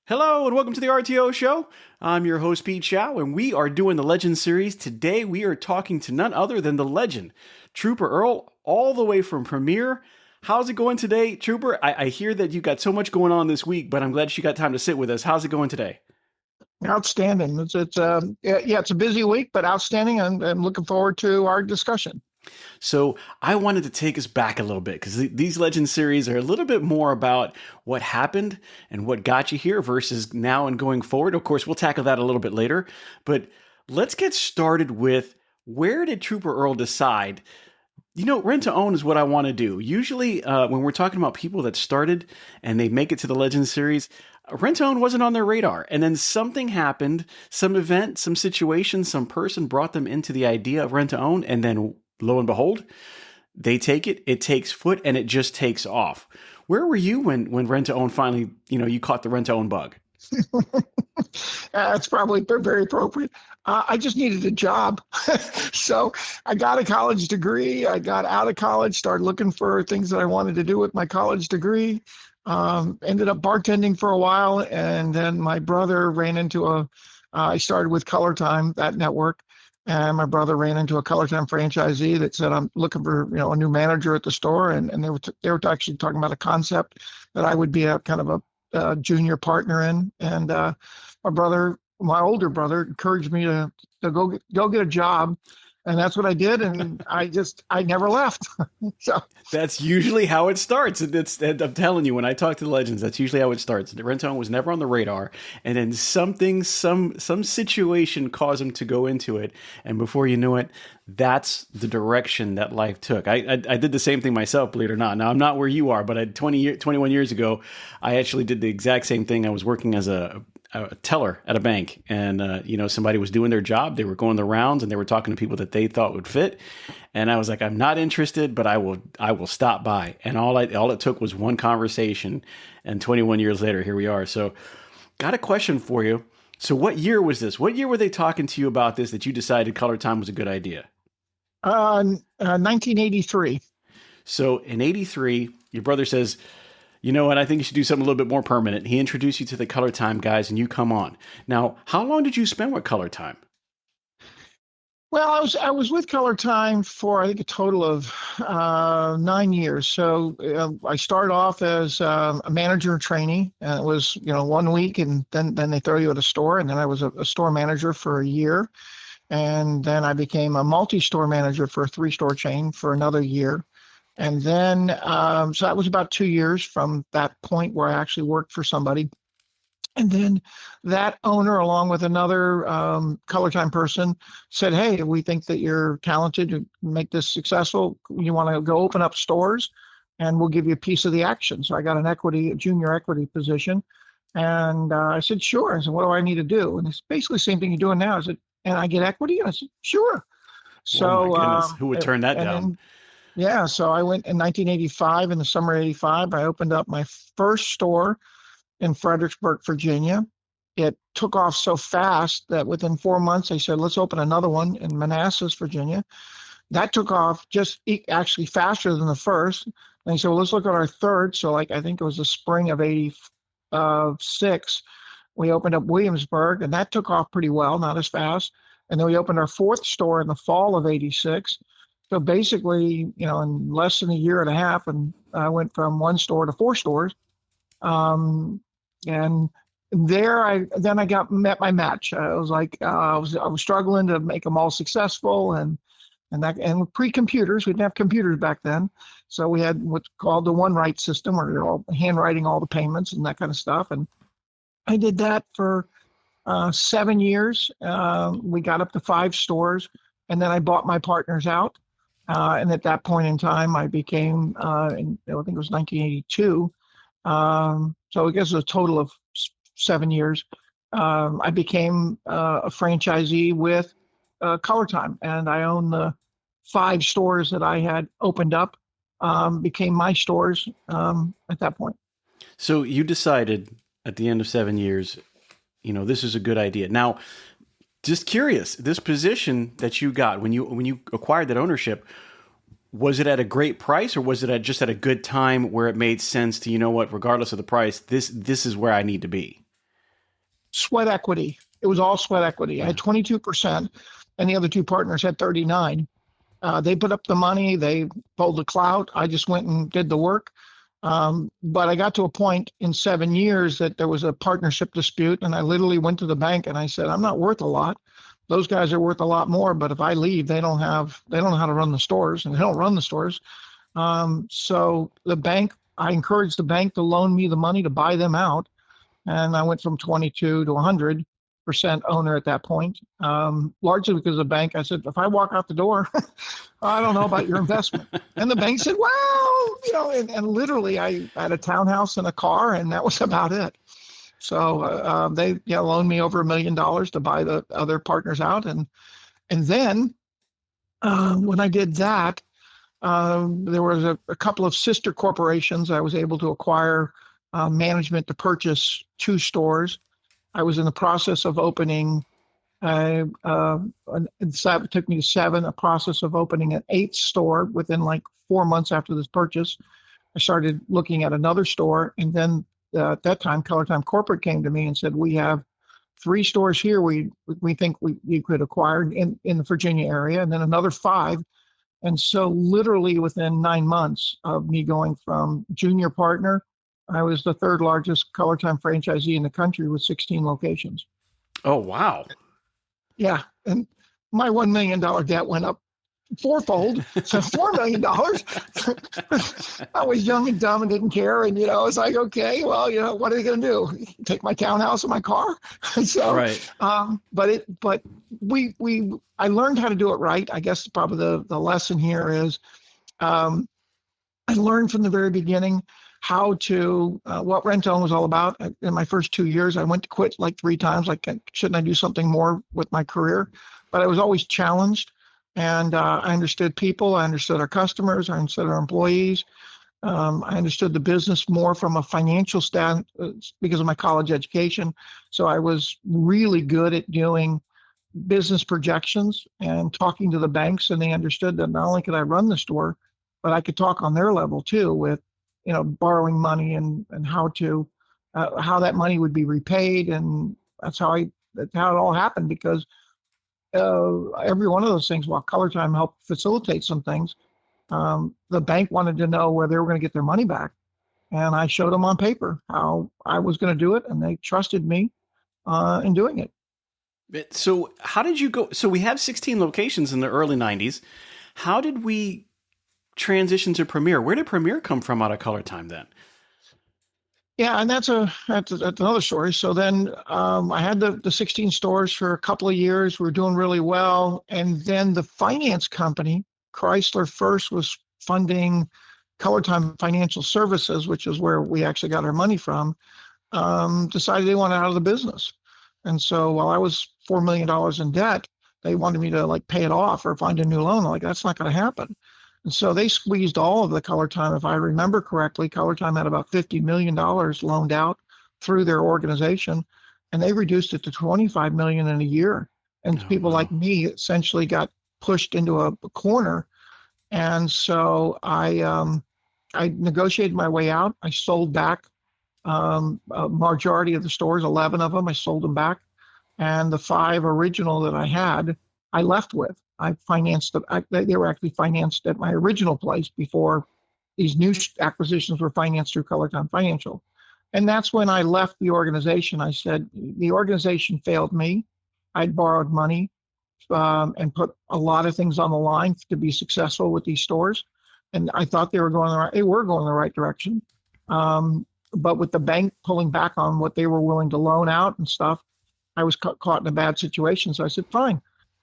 Hello and welcome to the RTO Show. I'm your host, Pete Shau, and we are doing the Legends Series. Today we are talking to none other than the legend, Trooper Earle, all the way from Premiere. How's it going today, Trooper? I hear that you got so much going on this week, but I'm glad you got time to sit with us. How's it going today? Outstanding. It's a busy week, but outstanding. I'm looking forward to our discussion. So I wanted to take us back a little bit because these Legends series are a little bit more about what happened and what got you here versus now and going forward. Of course, we'll tackle that a little bit later, but let's get started with where did Trooper Earle decide, rent to own is what I want to do. Usually when we're talking about people that started and they make it to the Legends series, rent to own wasn't on their radar. And then something happened, some event, some situation, some person brought them into the idea of rent to own, and then lo and behold, they take it, it takes foot, and it just takes off. Where were you when rent to own finally, you caught the rent to own bug? It's probably very appropriate. I just needed a job. So I got a college degree. I got out of college, started looking for things that I wanted to do with my college degree. Ended up bartending for a while. And then my brother ran into I started with ColorTyme, that network. And my brother ran into a ColorTyme franchisee that said, I'm looking for, a new manager at the store. And they were actually talking about a concept that I would be a kind of a junior partner in. And my older brother encouraged me to go get a job. And that's what I did. And I never left. So that's usually how it starts. I'm telling you, when I talk to the legends, that's usually how it starts. The rent to own was never on the radar. And then some situation caused them to go into it. And before you knew it, that's the direction that life took. I did the same thing myself, believe it or not. Now, I'm not where you are, but 21 years ago, I actually did the exact same thing. I was working as a teller at a bank, and somebody was doing their job. They were going the rounds and they were talking to people that they thought would fit. And I was like, I'm not interested, but I will stop by. And all it took was one conversation, and 21 years later, here we are. So got a question for you. So what year was this? What year were they talking to you about this that you decided ColorTyme was a good idea? 1983. So in 83, your brother says, you know what, I think you should do something a little bit more permanent. He introduced you to the ColorTyme guys, and you come on. Now, how long did you spend with ColorTyme? Well, I was with ColorTyme for, I think, a total of 9 years. So I started off as a manager trainee, and it was 1 week, and then they throw you at a store, and then I was a store manager for a year, and then I became a multi-store manager for a 3-store chain for another year. And then, so that was about 2 years from that point where I actually worked for somebody. And then that owner, along with another ColorTyme person, said, hey, we think that you're talented to make this successful. You want to go open up stores, and we'll give you a piece of the action. So I got a junior equity position. And I said, sure. I said, what do I need to do? And it's basically the same thing you're doing now. I said, and I get equity? And I said, sure. So, oh my goodness, who would turn that down? Then, yeah, so I went in 1985, in the summer of 85, I opened up my first store in Fredericksburg, Virginia. It took off so fast that within 4 months, they said, let's open another one in Manassas, Virginia. That took off actually faster than the first. And they said, well, let's look at our third. So I think it was the spring of 86, we opened up Williamsburg, and that took off pretty well, not as fast. And then we opened our fourth store in the fall of 86. So basically, in less than a year and a half, and I went from 1 store to 4 stores. And there I met my match. I was like, I was struggling to make them all successful, and with pre-computers, we didn't have computers back then. So we had what's called the one write system, where you're all handwriting all the payments and that kind of stuff. And I did that for 7 years. We got up to 5 stores, and then I bought my partners out. And at that point in time, I became, I think it was 1982. So I guess it was a total of 7 years. I became a franchisee with ColorTyme, and I own the 5 stores that I had opened up, became my stores at that point. So you decided at the end of 7 years, this is a good idea. Now, just curious, this position that you got when you acquired that ownership, was it at a great price, or was it just at a good time where it made sense to, regardless of the price, this is where I need to be? sweat equity. It was all sweat equity. I had 22%, and the other two partners had 39. They put up the money. They pulled the clout. I just went and did the work. But I got to a point in 7 years that there was a partnership dispute, and I literally went to the bank and I said, I'm not worth a lot. Those guys are worth a lot more, but if I leave, they don't know how to run the stores, and they don't run the stores. So the bank, I encouraged the bank to loan me the money to buy them out. And I went from 22 to 100% owner at that point, largely because of the bank. I said, if I walk out the door, I don't know about your investment. And the bank said, well, and literally I had a townhouse and a car, and that was about it. So they loaned me over $1 million to buy the other partners out. And then when I did that, there was a couple of sister corporations. I was able to acquire management to purchase 2 stores. I was in the process of opening, it took me to 7, a process of opening an 8th store within like 4 months after this purchase. I started looking at another store, and then at that time, ColorTyme Corporate came to me and said, we have 3 stores here we think you could acquire in the Virginia area, and then another 5. And so literally within 9 months of me going from junior partner, I was the 3rd largest ColorTyme franchisee in the country with 16 locations. Oh, wow. Yeah. And my $1 million debt went up 4-fold. So $4 million. I was young and dumb and didn't care. And, I was like, okay, well, what are they going to do? Take my townhouse and my car? So, right. I learned how to do it right. I guess probably the lesson here is I learned from the very beginning how to, what rent-own was all about. In my first 2 years, I went to quit like 3 times. Like, shouldn't I do something more with my career? But I was always challenged. And I understood people. I understood our customers. I understood our employees. I understood the business more from a financial because of my college education. So I was really good at doing business projections and talking to the banks, and they understood that not only could I run the store, but I could talk on their level too with, borrowing money and how that money would be repaid. And that's how it all happened, because every one of those things, while ColorTyme helped facilitate some things, the bank wanted to know where they were going to get their money back. And I showed them on paper how I was going to do it, and they trusted me in doing it. So how did you go? So we have 16 locations in the early 90s. How did we transition to Premier? Where did Premier come from out of ColorTyme then? Yeah, and that's another story. So then I had the 16 stores for a couple of years. We were doing really well. And then the finance company, Chrysler First, was funding ColorTyme Financial Services, which is where we actually got our money from, decided they wanted out of the business. And so while I was $4 million in debt, they wanted me to pay it off or find a new loan. I'm like, that's not going to happen. And so they squeezed all of the ColorTyme. If I remember correctly, ColorTyme had about $50 million loaned out through their organization, and they reduced it to $25 million in a year. And people like me essentially got pushed into a corner. And so I negotiated my way out. I sold back a majority of the stores, 11 of them. I sold them back. And the 5 original that I had, I left with. I financed them. They were actually financed at my original place before these new acquisitions were financed through ColorTyme Financial. And that's when I left the organization. I said, the organization failed me. I'd borrowed money and put a lot of things on the line to be successful with these stores. And I thought they were going the right direction. But with the bank pulling back on what they were willing to loan out and stuff, I was caught in a bad situation. So I said, fine.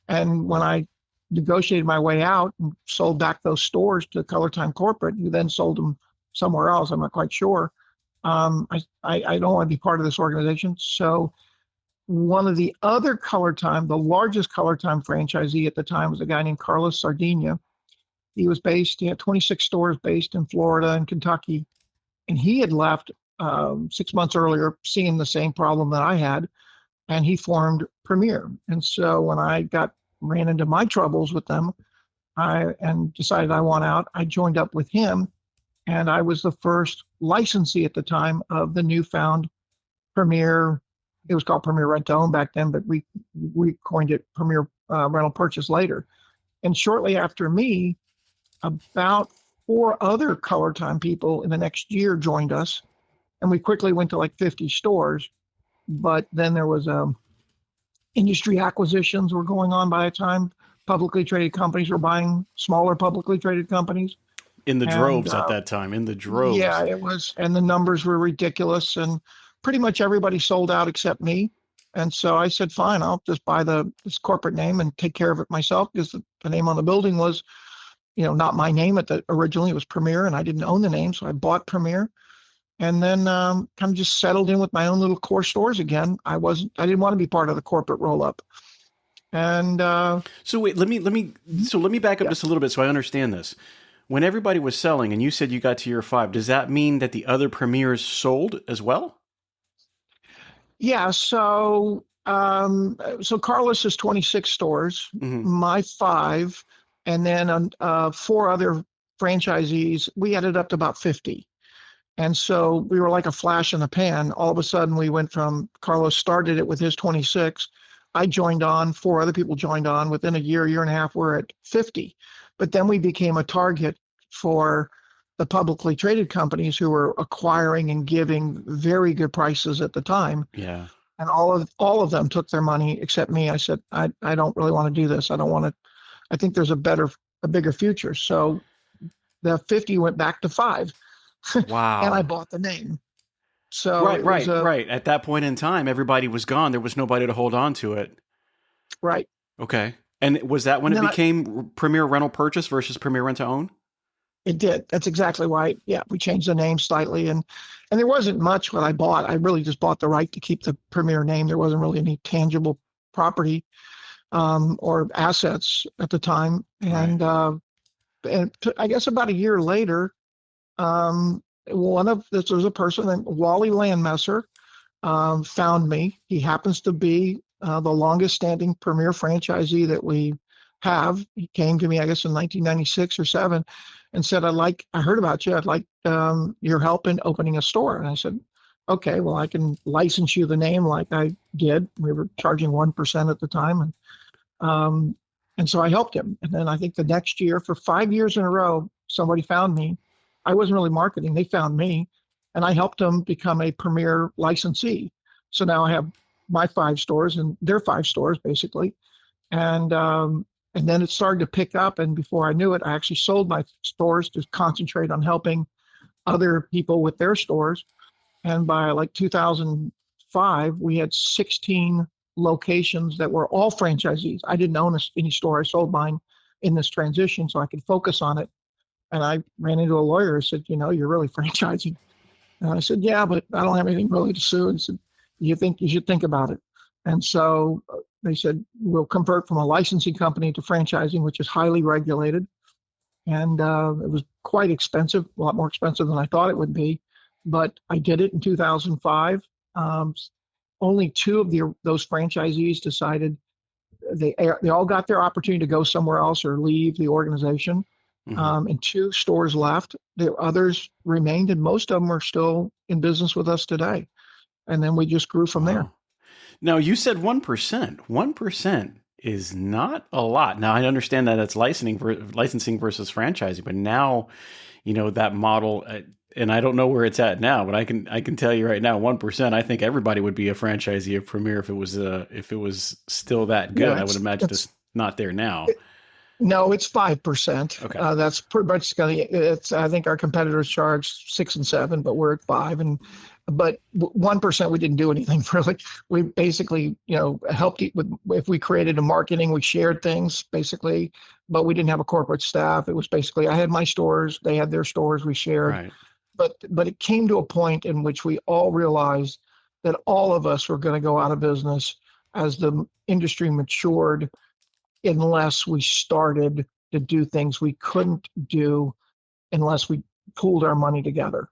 And when I negotiated my way out and sold back those stores to ColorTyme Corporate, who then sold them somewhere else, I'm not quite sure. I don't want to be part of this organization. So one of the other ColorTyme, the largest ColorTyme franchisee at the time, was a guy named Carlos Sardina. He had 26 stores based in Florida and Kentucky. And he had left 6 months earlier, seeing the same problem that I had, and he formed Premier. And so when I ran into my troubles with them, and decided I want out, I joined up with him, and I was the first licensee at the time of the newfound Premier it was called Premier Rent to Own back then, but we coined it Premier Rental Purchase later. And shortly after me, about four other ColorTyme people in the next year joined us, and we quickly went to like 50 stores. But then there was industry acquisitions were going on by the time. Publicly traded companies were buying smaller publicly traded companies. In the And droves at that time, in the yeah, droves. it was, and the numbers were ridiculous, and pretty much everybody sold out except me. And so I said, fine, I'll just buy this corporate name and take care of it myself, because the name on the building was, not my name originally. It was Premier, and I didn't own the name, so I bought Premier, and then kind of just settled in with my own little core stores again. I didn't want to be part of the corporate roll up. And So wait, let me back up yeah, just a little bit so I understand this. When everybody was selling, and you said you got to year 5, does that mean that the other premiers sold as well? yeah. So Carlos is 26 stores, Hmm. my five, and then four other franchisees. We added up to about 50. And so we were like a flash in the pan. All of a sudden, we went from Carlos started it with his 26. I joined on, four other people joined on. Within a year and a half, we're at 50. But then we became a target for the publicly traded companies who were acquiring and giving very good prices at the time. Yeah. And all of them took their money except me. I said, I don't really want to do this. I don't want to. I think there's a bigger future. So the 50 went back to five, and I Wow. bought the name. So Right, it was right, right. At that point in time, everybody was gone. There was nobody to hold on to it. right. Okay. And was that when And it then became Premier Rental Purchase versus Premier Rent to Own? it did. That's exactly why. Yeah, we changed the name slightly, and there wasn't much what I bought. I really just bought the right to keep the Premier name. There wasn't really any tangible property or assets at the time. Right. I guess about a year later, this was a person named Wally Landmesser, found me. He happens to be the longest standing Premier franchisee that we have. He came to me, I guess, in 1996 or 7, and said, I heard about you. I'd like your help in opening a store. And I said, okay, well, I can license you the name like I did. We were charging 1% at the time. And so I helped him. And then I think the next year, for 5 years in a row, somebody found me. I wasn't really marketing. They found me, and I helped them become a Premier licensee. So now I have my 5 stores and their 5 stores, basically. And then it started to pick up. And before I knew it, I actually sold my stores to concentrate on helping other people with their stores. And by like 2005, we had 16 locations that were all franchisees. I didn't own any store. I sold mine in this transition so I could focus on it. And I ran into a lawyer who said, you're really franchising. And I said, yeah, but I don't have anything really to sue. And he said, you think you should think about it. And so they said, we'll convert from a licensing company to franchising, which is highly regulated. And it was quite expensive, a lot more expensive than I thought it would be. But I did it in 2005. Only two of those franchisees decided they all got their opportunity to go somewhere else or leave the organization. Hmm. And 2 stores left. The others remained, and most of them are still in business with us today. And then we just grew from there. Wow. Now you said 1%. 1% is not a lot. Now I understand that it's licensing versus franchising, but now, that model, and I don't know where it's at now, but I can tell you right now, 1%. I think everybody would be a franchisee of Premier if it was still that good. Yeah, I would imagine it's not there now. no, it's 5%. Okay. That's pretty much going to. It's. I think our competitors charge 6 and 7, but we're at 5. But 1% we didn't do anything really. We basically, helped with if we created a marketing, we shared things basically, but we didn't have a corporate staff. It was basically I had my stores, they had their stores, we shared. Right. But it came to a point in which we all realized that all of us were going to go out of business as the industry matured, unless we started to do things we couldn't do unless we pooled our money together.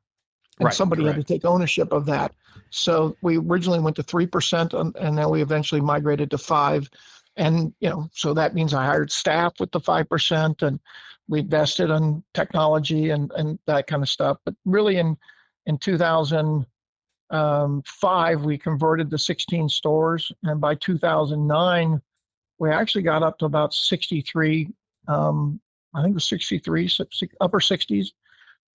And Right. somebody had to Correct. take ownership of that. So we originally went to 3%, and then we eventually migrated to 5. And, so that means I hired staff with the 5%, and we invested in technology and that kind of stuff. But really in 2000, 2005, we converted to 16 stores. And by 2009, we actually got up to about 63, I think it was 63, upper 60s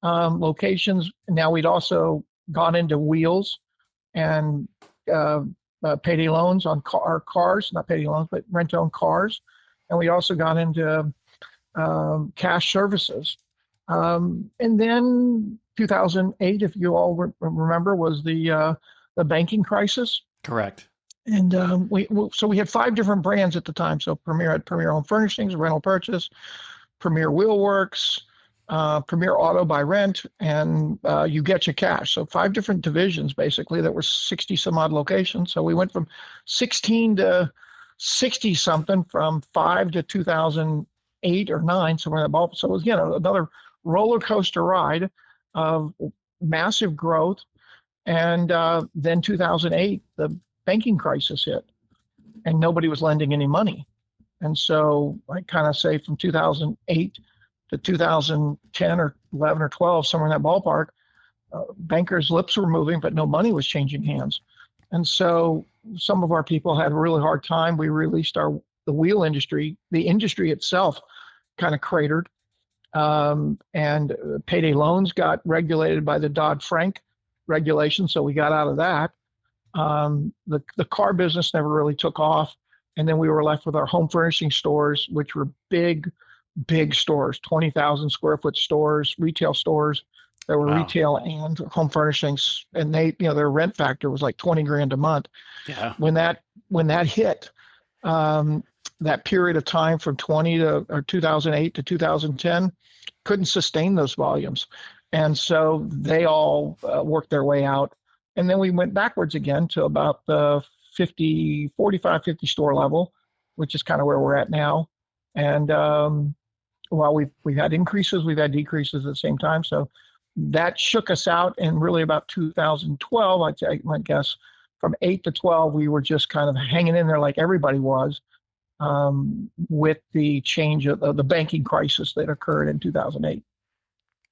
locations. Now we'd also gone into wheels and payday loans on our cars, not payday loans, but rent-owned cars. And we also got into cash services. And then 2008, if you all remember, was the banking crisis. Correct. And we had 5 different brands at the time. So Premier had Premier Home Furnishings, Rental Purchase, Premier Wheelworks, Premier Auto by Rent, and You Get Your Cash. So 5 different divisions, basically, that were 60 some odd locations. So we went from 16 to 60 something, from 5 to 2008 or 9, somewhere in that ball. So it was, another roller coaster ride of massive growth. And then 2008, the banking crisis hit, and nobody was lending any money. And so I kind of say from 2008 to 2010 or 11 or 12, somewhere in that ballpark, bankers' lips were moving, but no money was changing hands. And so some of our people had a really hard time. We released the wheel industry. The industry itself kind of cratered. And payday loans got regulated by the Dodd-Frank regulation, so we got out of that. The car business never really took off. And then we were left with our home furnishing stores, which were big stores, 20,000 square foot stores, retail stores that were Wow. retail and home furnishings. And they, their rent factor was like 20 grand a month. Yeah. When that hit, that period of time from 2008 to 2010 couldn't sustain those volumes. And so they all worked their way out. And then we went backwards again to about the 45, 50 store level, which is kind of where we're at now. And while we've had increases, we've had decreases at the same time. So that shook us out. And really about 2012, I guess, from 8 to 12, we were just kind of hanging in there like everybody was, with the change of the banking crisis that occurred in 2008.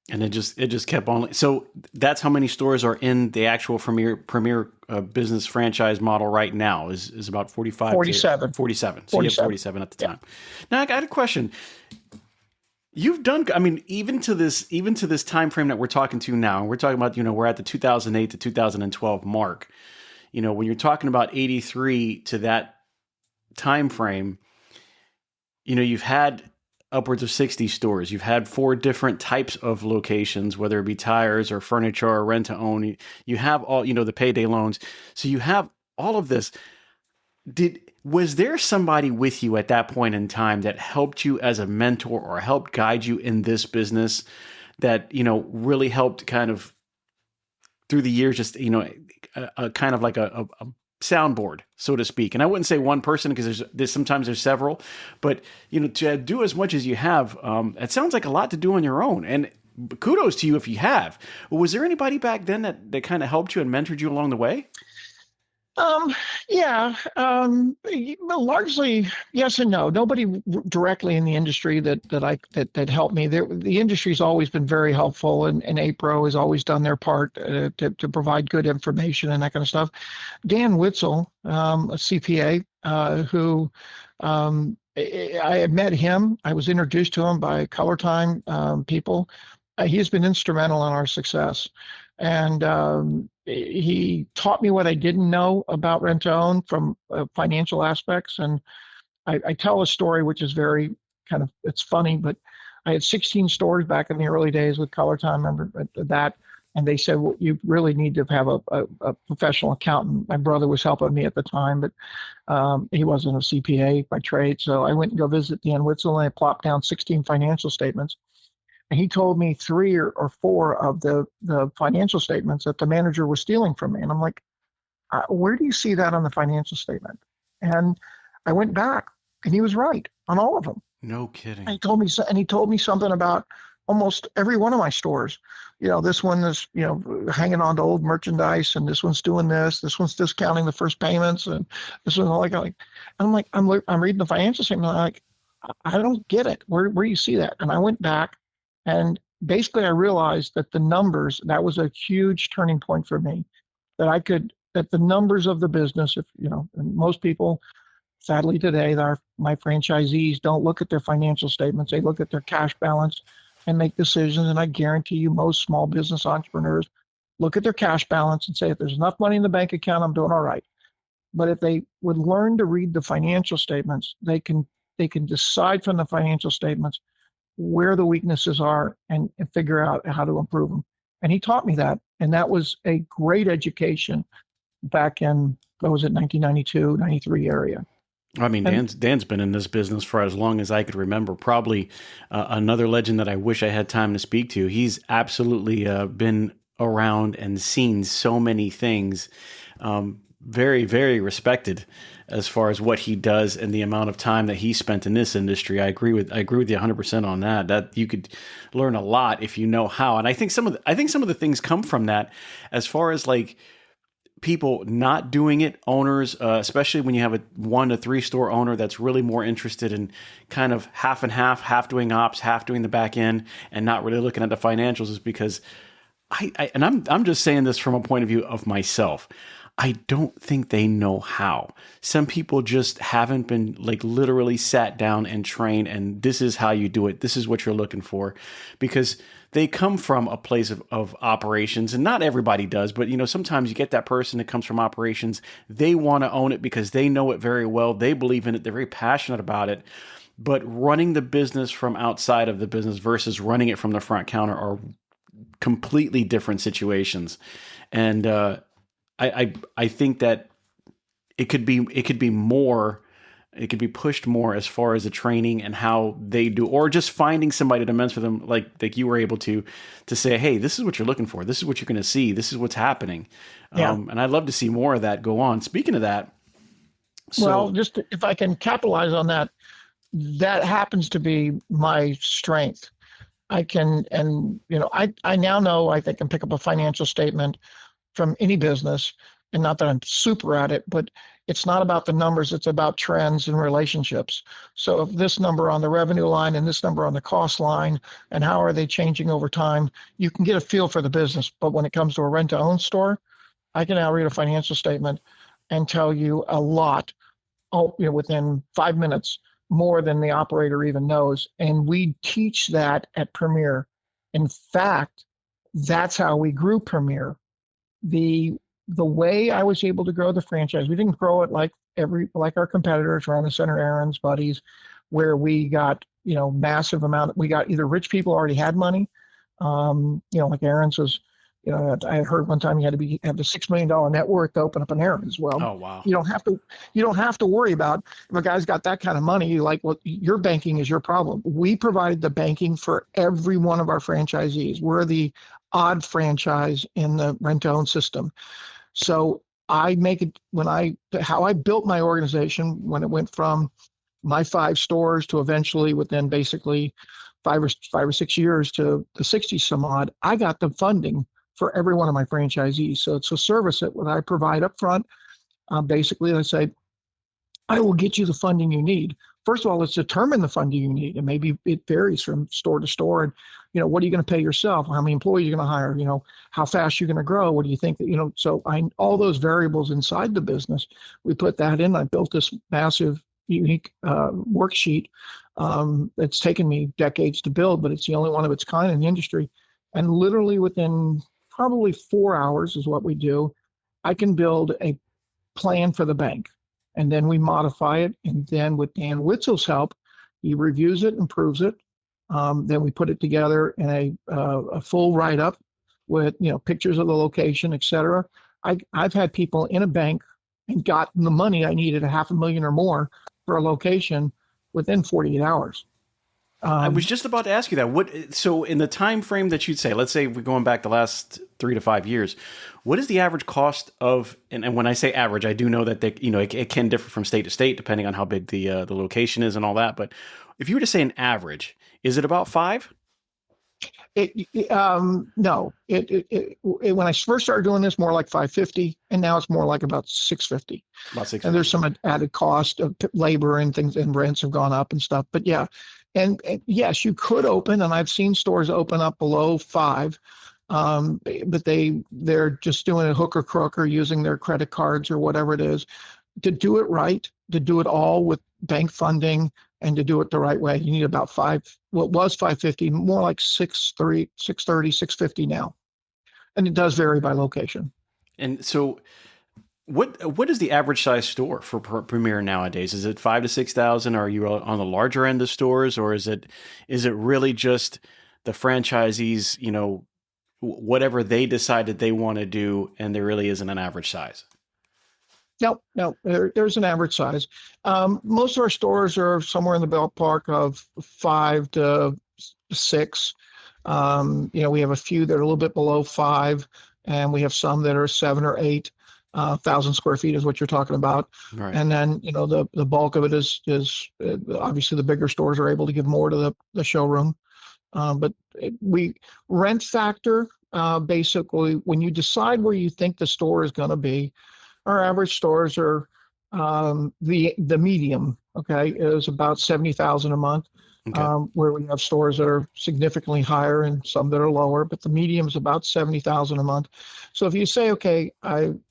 And it just kept on. So that's how many stores are in the actual Premier business franchise model right now is about 45. 47. 47. So you have 47 at the time. Now I got a question. You've done, I mean, even to this time frame that we're talking to now, we're talking about, we're at the 2008 to 2012 mark. When you're talking about 83 to that time frame, you've had upwards of 60 stores. You've had 4 different types of locations, whether it be tires or furniture or rent to own. You have all, the payday loans. So you have all of this. Was there somebody with you at that point in time that helped you as a mentor or helped guide you in this business that, really helped kind of through the years, just, a kind of like a soundboard, so to speak? And I wouldn't say one person, because there's sometimes there's several, but to do as much as you have, it sounds like a lot to do on your own. And kudos to you if you have. Was there anybody back then that kind of helped you and mentored you along the way? Largely yes and no. Nobody directly in the industry that helped me. The industry's always been very helpful, and APRO has always done their part to provide good information and that kind of stuff. Dan Witzel, a CPA, who I had met him. I was introduced to him by ColorTyme people. He has been instrumental in our success. And he taught me what I didn't know about rent to own from financial aspects. And I tell a story which is very it's funny, but I had 16 stores back in the early days with ColorTyme, remember that. And they said, well, you really need to have a professional accountant. My brother was helping me at the time, but he wasn't a CPA by trade. So I went and go visit Dan Witzel, and I plopped down 16 financial statements. And he told me 3 or 4 of the financial statements that the manager was stealing from me. And I'm like, where do you see that on the financial statement? And I went back, and he was right on all of them. No kidding. And he told me something about almost every one of my stores. This one is, hanging on to old merchandise, and this one's doing this. This one's discounting the first payments, and this one's I'm reading the financial statement. I'm like, I don't get it. Where do you see that? And I went back. And basically, I realized that the numbers, that was a huge turning point for me. that the numbers of the business, if you know, and most people, sadly today, my franchisees don't look at their financial statements. They look at their cash balance and make decisions. And I guarantee you, most small business entrepreneurs look at their cash balance and say, if there's enough money in the bank account, I'm doing all right. But if they would learn to read the financial statements, they can decide from the financial statements where the weaknesses are and figure out how to improve them. And he taught me that. And that was a great education back in, what was it, 1992, 93 area. I mean, And Dan's been in this business for as long as I could remember. Probably another legend that I wish I had time to speak to. He's absolutely been around and seen so many things. Very, very respected as far as what he does and the amount of time that he spent in this industry. I agree with you 100% on that. That you could learn a lot if you know how. And I think some of the things come from that, as far as like people not doing it, owners, especially when you have a 1 to 3 store owner that's really more interested in kind of half and half doing ops, half doing the back end, and not really looking at the financials, is because I'm just saying this from a point of view of myself. I don't think they know how. Some people just haven't been like literally sat down and trained, and this is how you do it. This is what you're looking for, because they come from a place of operations, and not everybody does, but you know, sometimes you get that person that comes from operations. They want to own it because they know it very well. They believe in it. They're very passionate about it. But running the business from outside of the business versus running it from the front counter are completely different situations. And, I think that it could be more, it could be pushed more as far as the training and how they do, or just finding somebody to mentor them, like you were able to say, hey, this is what you're looking for. This is what you're going to see. This is what's happening. yeah, And I'd love to see more of that go on. Speaking of that, well, so just if I can capitalize on that, that happens to be my strength. I can, and you know, I now know I can pick up a financial statement from any business, and not that I'm super at it, but it's not about the numbers, it's about trends and relationships. So if this number on the revenue line and this number on the cost line, and how are they changing over time, you can get a feel for the business. But when it comes to a rent-to-own store, I can now read a financial statement and tell you a lot, within 5 minutes, more than the operator even knows. And we teach that at Premier. In fact, that's how we grew Premier. The way I was able to grow the franchise, we didn't grow it like our competitors around the center, Aaron's, Buddies, where we got, massive amount. We got either rich people already had money, like Aaron's was, I heard one time you had to have a $6 million net worth to open up an Aaron's. Well, oh wow, you don't have to worry about if a guy's got that kind of money. Like, well, your banking is your problem. We provided the banking for every one of our franchisees. We're the odd franchise in the rent-to-own system. So I make it how I built my organization when it went from my 5 stores to eventually within basically 5 or 6 years to the 60 some odd. I got the funding for every one of my franchisees. So it's a service that what I provide up front. Basically, I say, I will get you the funding you need. First of all, let's determine the funding you need. And maybe it varies from store to store. And, what are you going to pay yourself? How many employees are you going to hire? How fast you're going to grow? What do you think that, so all those variables inside the business, we put that in. I built this massive, unique worksheet that's taken me decades to build, but it's the only one of its kind in the industry. And literally within probably 4 hours is what we do, I can build a plan for the bank. And then we modify it. And then with Dan Witzel's help, he reviews it, improves it. Then we put it together in a full write-up with pictures of the location, et cetera. I've had people in a bank and gotten the money I needed, $500,000 or more for a location within 48 hours. I was just about to ask you that. So in the time frame that you'd say, let's say we're going back the last 3 to 5 years, what is the average cost of? And when I say average, I do know that it can differ from state to state depending on how big the location is and all that. But if you were to say an average, is it about 5? No. When I first started doing this, more like 550, and now it's more like about 650. About 650. And there's some added cost of labor and things, and rents have gone up and stuff. But yeah. And yes, you could open, and I've seen stores open up below 5. but they're just doing a hook or crook or using their credit cards or whatever it is. To do it right, to do it all with bank funding, and to do it the right way, you need about what was 550, more like 630, 650 now. And it does vary by location. And so, what is the average size store for Premier nowadays? Is it 5 to 6,000? Are you on the larger end of stores, or is it really just the franchisees, whatever they decide that they want to do, and there really isn't an average size? No, there's an average size. Most of our stores are somewhere in the ballpark of 5 to 6. We have a few that are a little bit below 5, and we have some that are 7 or 8. 1,000 square feet is what you're talking about. Right. And then, the bulk of it is obviously the bigger stores are able to give more to the showroom. But we rent factor, basically, when you decide where you think the store is going to be, our average stores are the medium, okay, is about 70,000 a month. Okay. Where we have stores that are significantly higher and some that are lower, but the medium is about 70,000 a month. So if you say, okay,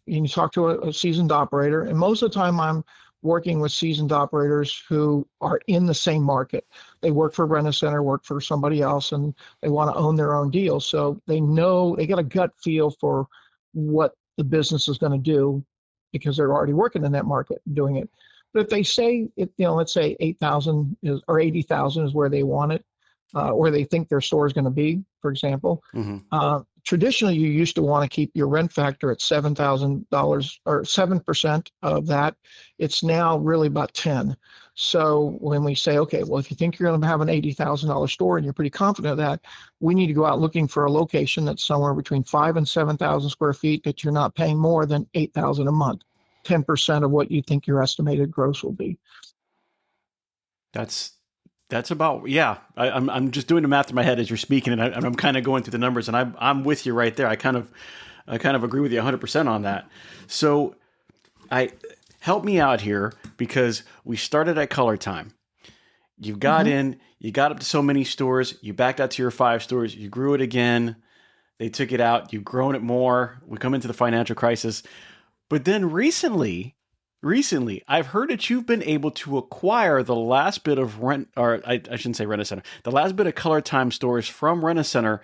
you talk to a seasoned operator, and most of the time I'm working with seasoned operators who are in the same market. They work for Rent-A-Center, work for somebody else, and they want to own their own deal. So they get a gut feel for what the business is going to do because they're already working in that market doing it. But if they say, let's say 8,000 or 80,000 is where they want it, or they think their store is going to be, for example. Mm-hmm. Traditionally, you used to want to keep your rent factor at $7,000 or 7% of that. It's now really about 10. So when we say, okay, well, if you think you're going to have an $80,000 store and you're pretty confident of that, we need to go out looking for a location that's somewhere between 5,000 and 7,000 square feet that you're not paying more than $8,000 a month. 10% of what you think your estimated gross will be. That's about, yeah. I'm just doing the math in my head as you're speaking, and I'm kind of going through the numbers, and I'm with you right there. I kind of agree with you 100% on that. So, help me out here, because we started at ColorTyme. You got in, you got up to so many stores, you backed out to your 5 stores, you grew it again, they took it out, you've grown it more. We come into the financial crisis. But then recently, I've heard that you've been able to acquire the last bit of I shouldn't say Rent-A-Center, the last bit of ColorTyme stores from Rent-A-Center,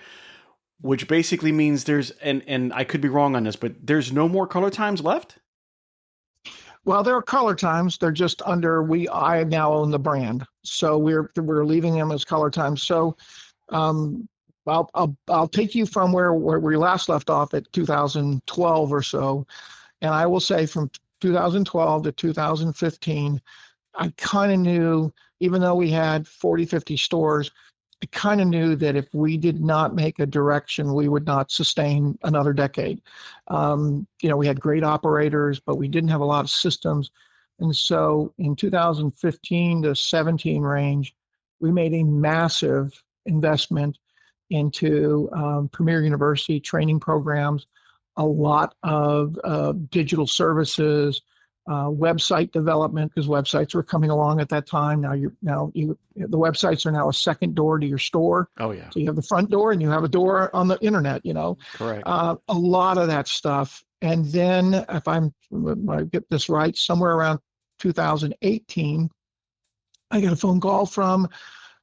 which basically means and I could be wrong on this, but there's no more ColorTymes left? Well, there are ColorTymes. They're just I now own the brand. So we're leaving them as ColorTyme. So I'll take you from where we last left off at 2012 or so. And I will say from 2012 to 2015, I kind of knew, even though we had 40, 50 stores, I kind of knew that if we did not make a direction, we would not sustain another decade. We had great operators, but we didn't have a lot of systems. And so in 2015 to 17 range, we made a massive investment into Premier University training programs, a lot of digital services, website development, because websites were coming along at that time. The websites are now a second door to your store. Oh yeah. So you have the front door and you have a door on the internet. Correct. A lot of that stuff. And then if I get this right, somewhere around 2018, I got a phone call from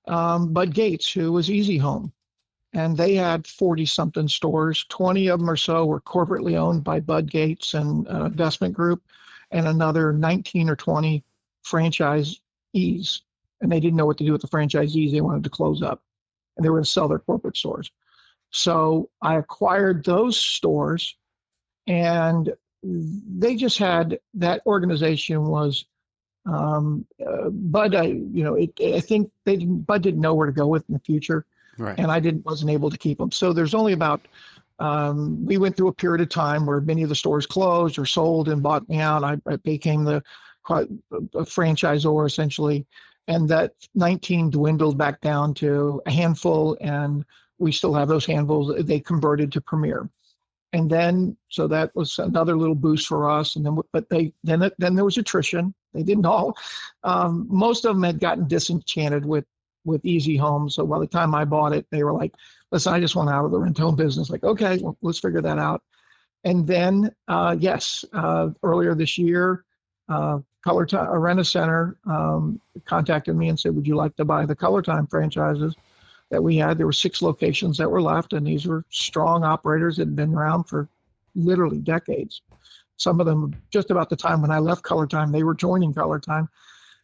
Bud Gates, who was Easy Home. And they had 40-something stores. 20 of them or so were corporately owned by Bud Gates and investment group, and another 19 or 20 franchisees. And they didn't know what to do with the franchisees. They wanted to close up, and they were going to sell their corporate stores. So I acquired those stores, and they just had, that organization was, Bud, I think Bud didn't know where to go with in the future. Right. And I wasn't able to keep them. So there's only about, we went through a period of time where many of the stores closed or sold and bought me out. I became a franchisor essentially. And that 19 dwindled back down to a handful, and we still have those handfuls. They converted to Premier. And then, so that was another little boost for us. And then there was attrition. They didn't all, most of them had gotten disenchanted with with Easy Homes. So by the time I bought it, they were like, listen, I just want out of the rent home business. Like, okay, well, let's figure that out. And then, yes, earlier this year, ColorTyme, Rent-A-Center contacted me and said, would you like to buy the ColorTyme franchises that we had? There were 6 locations that were left, and these were strong operators that had been around for literally decades. Some of them, just about the time when I left ColorTyme, they were joining ColorTyme.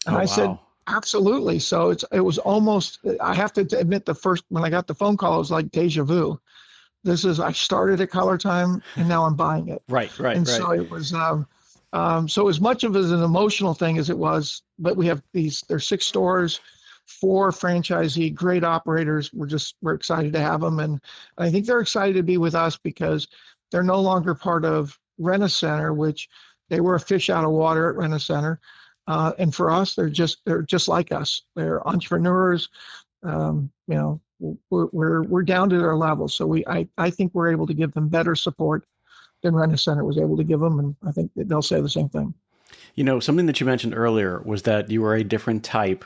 And Oh, I said, wow. absolutely. So it was almost, I have to admit, the first, when I got the phone call, it was like deja vu. I started at ColorTyme and now I'm buying it. Right, right, And right. so it was, so as much of it as an emotional thing as it was, but we have there's 6 stores, 4 franchisee, great operators. We're excited to have them. And I think they're excited to be with us because they're no longer part of Rent-A-Center, which they were a fish out of water at Rent-A-Center. And for us, they're just like us. They're entrepreneurs. You know, we're down to their level. So I think we're able to give them better support than Rent-A-Center was able to give them, and I think that they'll say the same thing. Something that you mentioned earlier was that you were a different type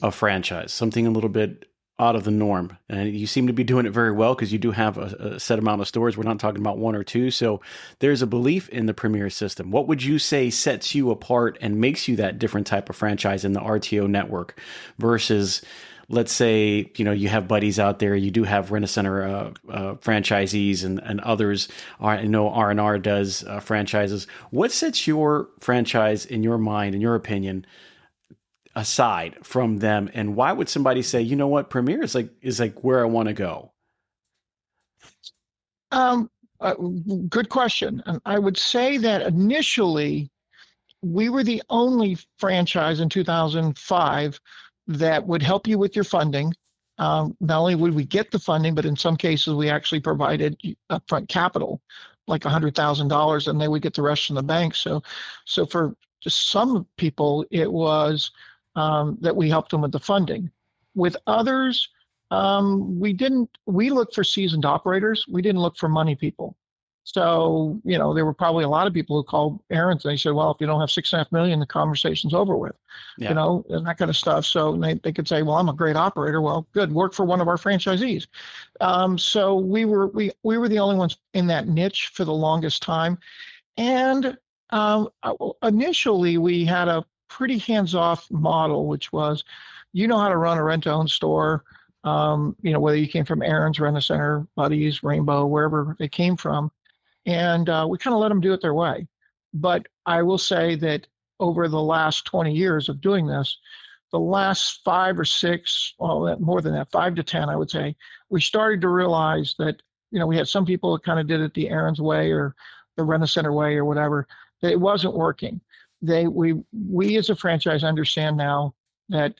of franchise, something a little bit out of the norm. And you seem to be doing it very well because you do have a set amount of stores. We're not talking about 1 or 2. So there's a belief in the Premier system. What would you say sets you apart and makes you that different type of franchise in the RTO network versus, let's say, you have buddies out there, you do have Rent-A-Center franchisees and others. I know R&R does franchises. What sets your franchise, in your mind, in your opinion, aside from them, and why would somebody say, you know what, Premier is like where I want to go? Um, uh, Good question. And I would say that initially we were the only franchise in 2005 that would help you with your funding. Not only would we get the funding, but in some cases we actually provided upfront capital, like $100,000, and they would get the rest from the bank. So for just some people, it was that we helped them with the funding. With others, we didn't. We looked for seasoned operators. We didn't look for money people. So, there were probably a lot of people who called Aaron's and they said, well, if you don't have 6.5 million, the conversation's over with, Yeah. and that kind of stuff. So they could say, well, I'm a great operator. Well, good, work for one of our franchisees. So we were the only ones in that niche for the longest time. And initially we had a pretty hands-off model, which was, how to run a rent-to-own store, whether you came from Aaron's, Rent-A-Center, Buddies, Rainbow, wherever they came from. And we kind of let them do it their way. But I will say that over the last 20 years of doing this, the last 5 or 6, well, more than that, 5 to 10, I would say, we started to realize that, we had some people that kind of did it the Aaron's way or the Rent-A-Center way or whatever, that it wasn't working. We as a franchise understand now that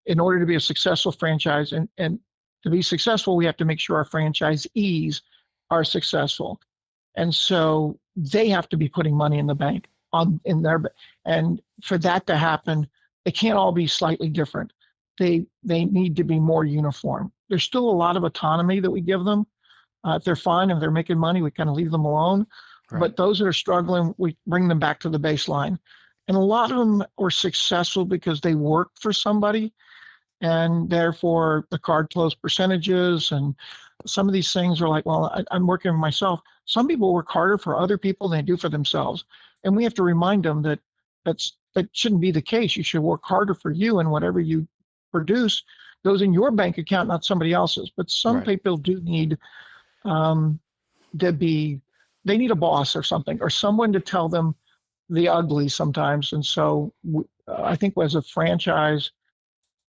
in order to be a successful franchise and to be successful, we have to make sure our franchisees are successful. And so they have to be putting money in the bank and for that to happen, they can't all be slightly different. They need to be more uniform. There's still a lot of autonomy that we give them. If they're fine, if they're making money, we kind of leave them alone. Right. But those that are struggling, we bring them back to the baseline. And a lot of them were successful because they worked for somebody, and therefore the card close percentages and some of these things are like, well, I'm working for myself. Some people work harder for other people than they do for themselves. And we have to remind them that that shouldn't be the case. You should work harder for you, and whatever you produce goes in your bank account, not somebody else's. But some Right. people do need they need a boss or something, or someone to tell them the ugly sometimes. And so I think as a franchise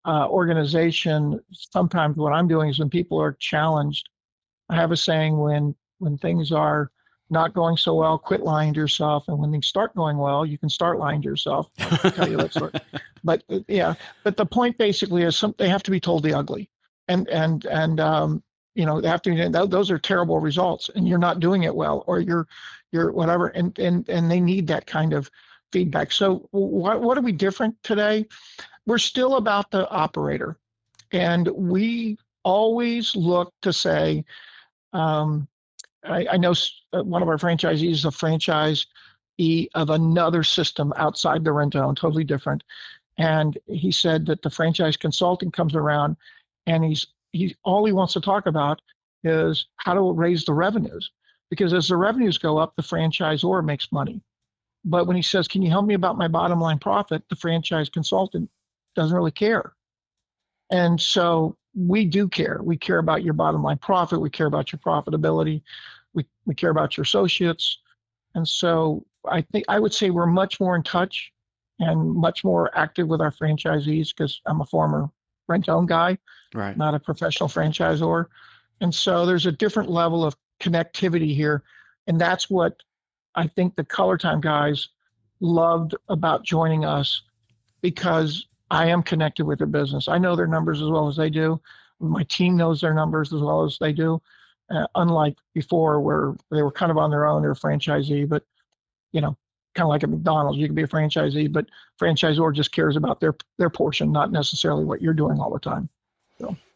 organization, sometimes what I'm doing is when people are challenged, I have a saying, when things are not going so well, quit lying to yourself. And when things start going well, you can start lying to yourself. I'll tell you that story. But but the point basically is they have to be told the ugly. And they have to, those are terrible results and you're not doing it well, or you're whatever. And they need that kind of feedback. So what are we different today? We're still about the operator. And we always look to say, I know one of our franchisees is a franchisee of another system outside the rent-own, totally different. And he said that the franchise consultant comes around and he all he wants to talk about is how to raise the revenues. Because as the revenues go up, the franchisor makes money. But when he says, can you help me about my bottom line profit? The franchise consultant doesn't really care. And so we do care. We care about your bottom line profit. We care about your profitability. We care about your associates. And so I would say we're much more in touch and much more active with our franchisees because I'm a former rent-own guy, Right. not a professional franchisor. And so there's a different level of connectivity here. And that's what I think the ColorTyme guys loved about joining us because I am connected with their business. I know their numbers as well as they do. My team knows their numbers as well as they do. Unlike before, where they were kind of on their own, they're a franchisee, but kind of like at McDonald's, you can be a franchisee, but franchisor just cares about their portion, not necessarily what you're doing all the time.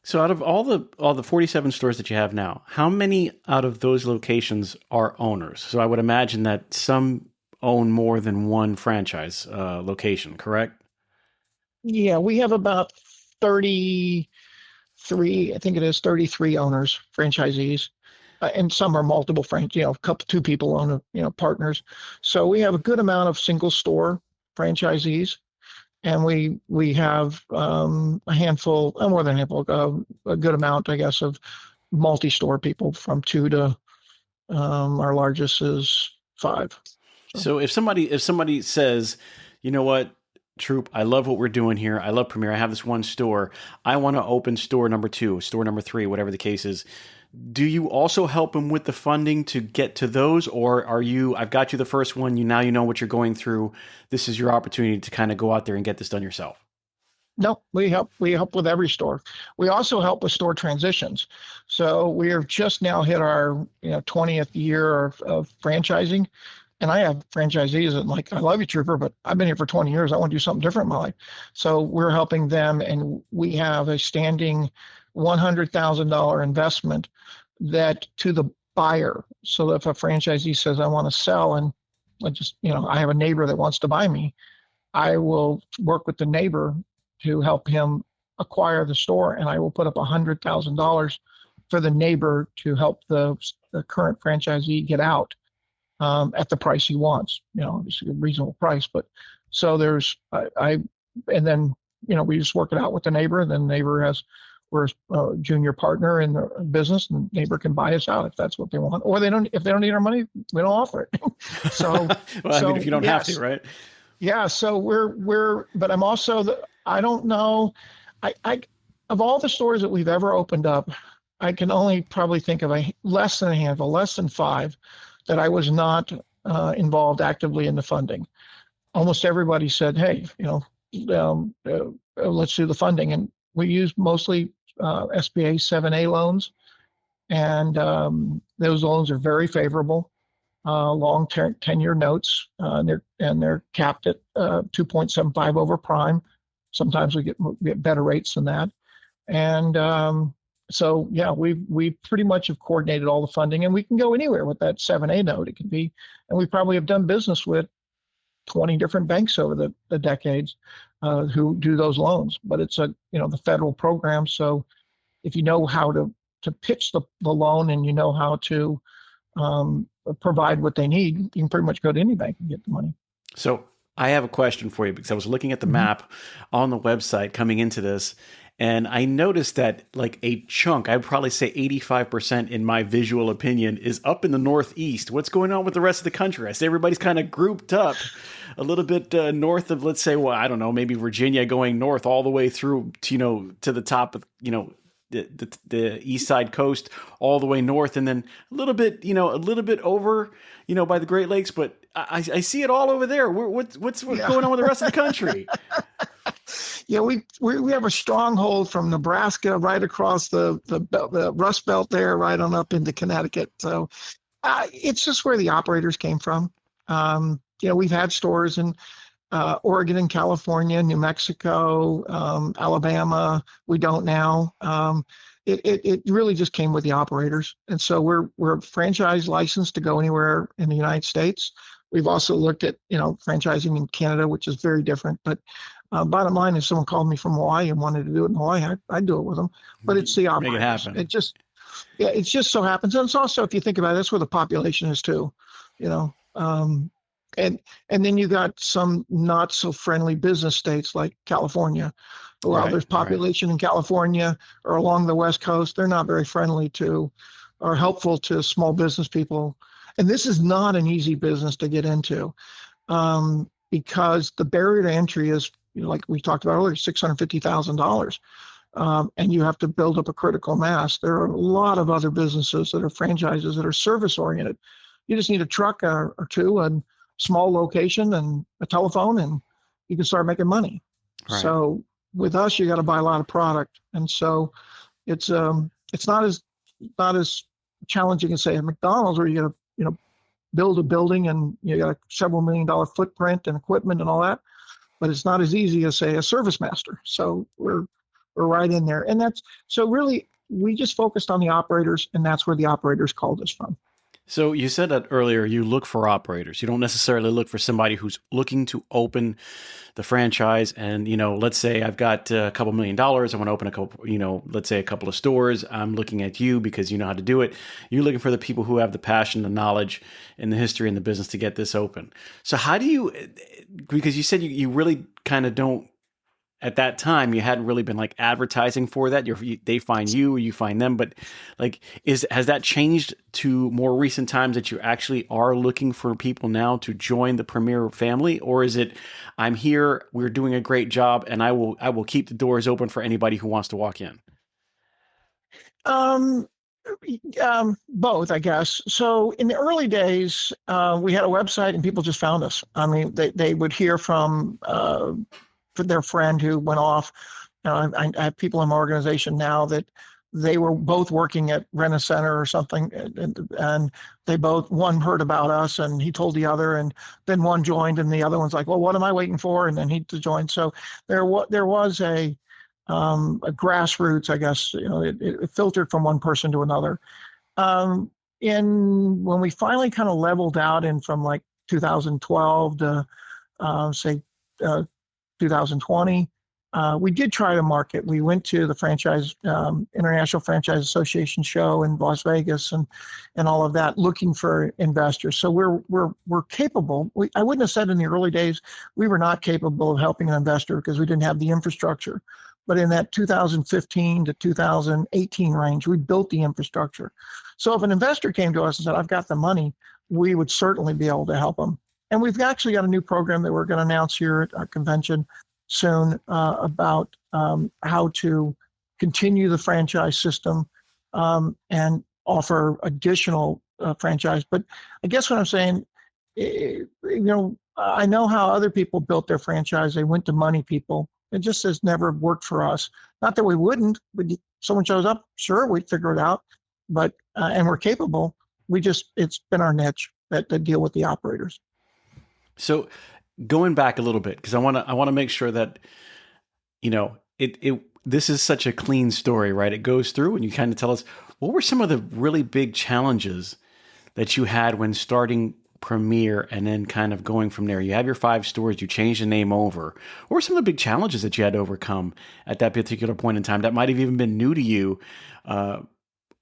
So out of all the 47 stores that you have now, how many out of those locations are owners? So I would imagine that some own more than one franchise location, correct? Yeah, we have about 33, I think it is 33 owners, franchisees. And some are multiple two people own, partners. So we have a good amount of single store franchisees, and we have a handful, more than a handful, a good amount, I guess, of multi-store people from 2 to our largest is 5. So if somebody says, you know what, Troop, I love what we're doing here. I love Premier. I have this one store. I want to open store number 2, store number 3, whatever the case is. Do you also help them with the funding to get to those, or are you? I've got you the first one. You know what you're going through. This is your opportunity to kind of go out there and get this done yourself. No, we help with every store. We also help with store transitions. So we have just now hit our 20th year of franchising. And I have franchisees that like, I love you, Trooper, but I've been here for 20 years. I want to do something different in my life. So we're helping them, and we have a standing $100,000 investment that to the buyer. So if a franchisee says, I want to sell, and I have a neighbor that wants to buy me, I will work with the neighbor to help him acquire the store, and I will put up $100,000 for the neighbor to help the current franchisee get out at the price he wants. Obviously a reasonable price, but so there's and then we just work it out with the neighbor, and then the neighbor we're a junior partner in the business, and neighbor can buy us out if that's what they want, or if they don't need our money, we don't offer it. So, well, if you don't have to, right? Yeah. So but I'm also I don't know. I of all the stores that we've ever opened up, I can only probably think of less than a handful, less than 5, that I was not involved actively in the funding. Almost everybody said, hey, let's do the funding. And we use mostly SBA 7A loans. And those loans are very favorable, long 10-year notes. And they're capped at 2.75 over prime. Sometimes we get better rates than that. And so, yeah, we pretty much have coordinated all the funding, and we can go anywhere with that 7A note. It can be, and we probably have done business with 20 different banks over the decades who do those loans. But it's the federal program. So if you know how to pitch the loan, and you know how to provide what they need, you can pretty much go to any bank and get the money. So I have a question for you, because I was looking at the map on the website coming into this, and I noticed that like a chunk, I'd probably say 85% in my visual opinion, is up in the Northeast. What's going on with the rest of the country? I say everybody's kind of grouped up a little bit north of, let's say, well, I don't know, maybe Virginia, going north all the way through to, to the top of, the east side coast, all the way north, and then a little bit over, by the Great Lakes. But I see it all over there. What's going on with the rest of the country? Yeah, we have a stronghold from Nebraska right across the Rust Belt there, right on up into Connecticut. So it's just where the operators came from. We've had stores in Oregon and California, New Mexico, Alabama. We don't now. It really just came with the operators, and so we're franchise licensed to go anywhere in the United States. We've also looked at, franchising in Canada, which is very different. But bottom line, if someone called me from Hawaii and wanted to do it in Hawaii, I'd do it with them. But it's the Make it operators. happen. Yeah, it just so happens. And it's also, if you think about it, that's where the population is too, you know. And then you got some not so friendly business states like California. Well, Right, there's right, population in California or along the West Coast. They're not very friendly to or helpful to small business people. And this is not an easy business to get into, because the barrier to entry is, like we talked about earlier, $650,000. And you have to build up a critical mass. There are a lot of other businesses that are franchises that are service oriented. You just need a truck or two and small location and a telephone, and you can start making money. right. So with us, you got to buy a lot of product, and so it's not as challenging as say at McDonald's, where you got to build a building and you got a several $1 million footprint and equipment and all that. But it's not as easy as say a service master. So we're right in there, and that's so really we just focused on the operators, and that's where the operators called us from. So you said that earlier, you look for operators. You don't necessarily look for somebody who's looking to open the franchise. And, let's say I've got a couple $1 million. I want to open a couple, let's say a couple of stores. I'm looking at you because you know how to do it. You're looking for the people who have the passion, the knowledge, and the history in the business to get this open. So how do you, because you said you really kind of don't, at that time you hadn't really been like advertising for that. They find you, or you find them, but like, has that changed to more recent times that you actually are looking for people now to join the Premier family, or is it, I'm here, we're doing a great job, and I will keep the doors open for anybody who wants to walk in? Um, Both, I guess. So in the early days, we had a website, and people just found us. I mean, they would hear from their friend who went off. I have people in my organization now that they were both working at Rent-A-Center or something, and they both, one heard about us and he told the other, and then one joined, and the other one's like, well, what am I waiting for? And then he joined. So there was a grassroots, I guess. It filtered from one person to another. When we finally kind of leveled out in from like 2012 to say 2020, we did try to market. We went to the International Franchise Association show in Las Vegas and all of that, looking for investors. So we're capable. I wouldn't have said in the early days we were not capable of helping an investor because we didn't have the infrastructure. But in that 2015 to 2018 range, we built the infrastructure. So if an investor came to us and said, I've got the money, we would certainly be able to help them. And we've actually got a new program that we're going to announce here at our convention soon, about how to continue the franchise system, and offer additional franchise. But I guess what I'm saying, I know how other people built their franchise. They went to money people. It just has never worked for us. Not that we wouldn't. Someone shows up, sure, we'd figure it out. But and we're capable. It's been our niche to deal with the operators. So going back a little bit, because I want to make sure that, this is such a clean story, right? It goes through and you kind of tell us, what were some of the really big challenges that you had when starting Premier and then kind of going from there? You have your 5 stores, you changed the name over. What were some of the big challenges that you had to overcome at that particular point in time that might have even been new to you,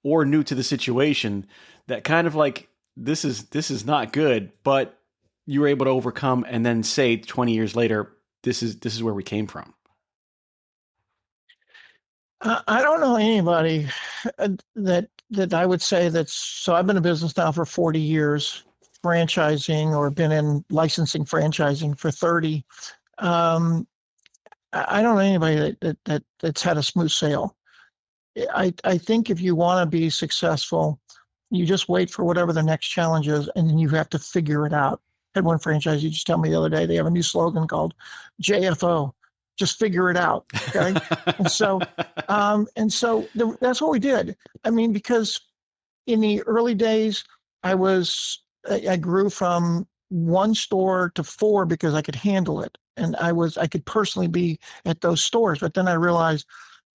or new to the situation, that kind of like, this is not good, but you were able to overcome and then say 20 years later, this is where we came from? I don't know anybody that I would say that's, so I've been in business now for 40 years, franchising, or been in licensing franchising for 30. I don't know anybody that's had a smooth sail. I think if you want to be successful, you just wait for whatever the next challenge is, and then you have to figure it out. I had one franchisee just tell me the other day, they have a new slogan called JFO, just figure it out. Okay. That's what we did. I mean, because in the early days, I grew from 1 store to 4 because I could handle it. And I could personally be at those stores, but then I realized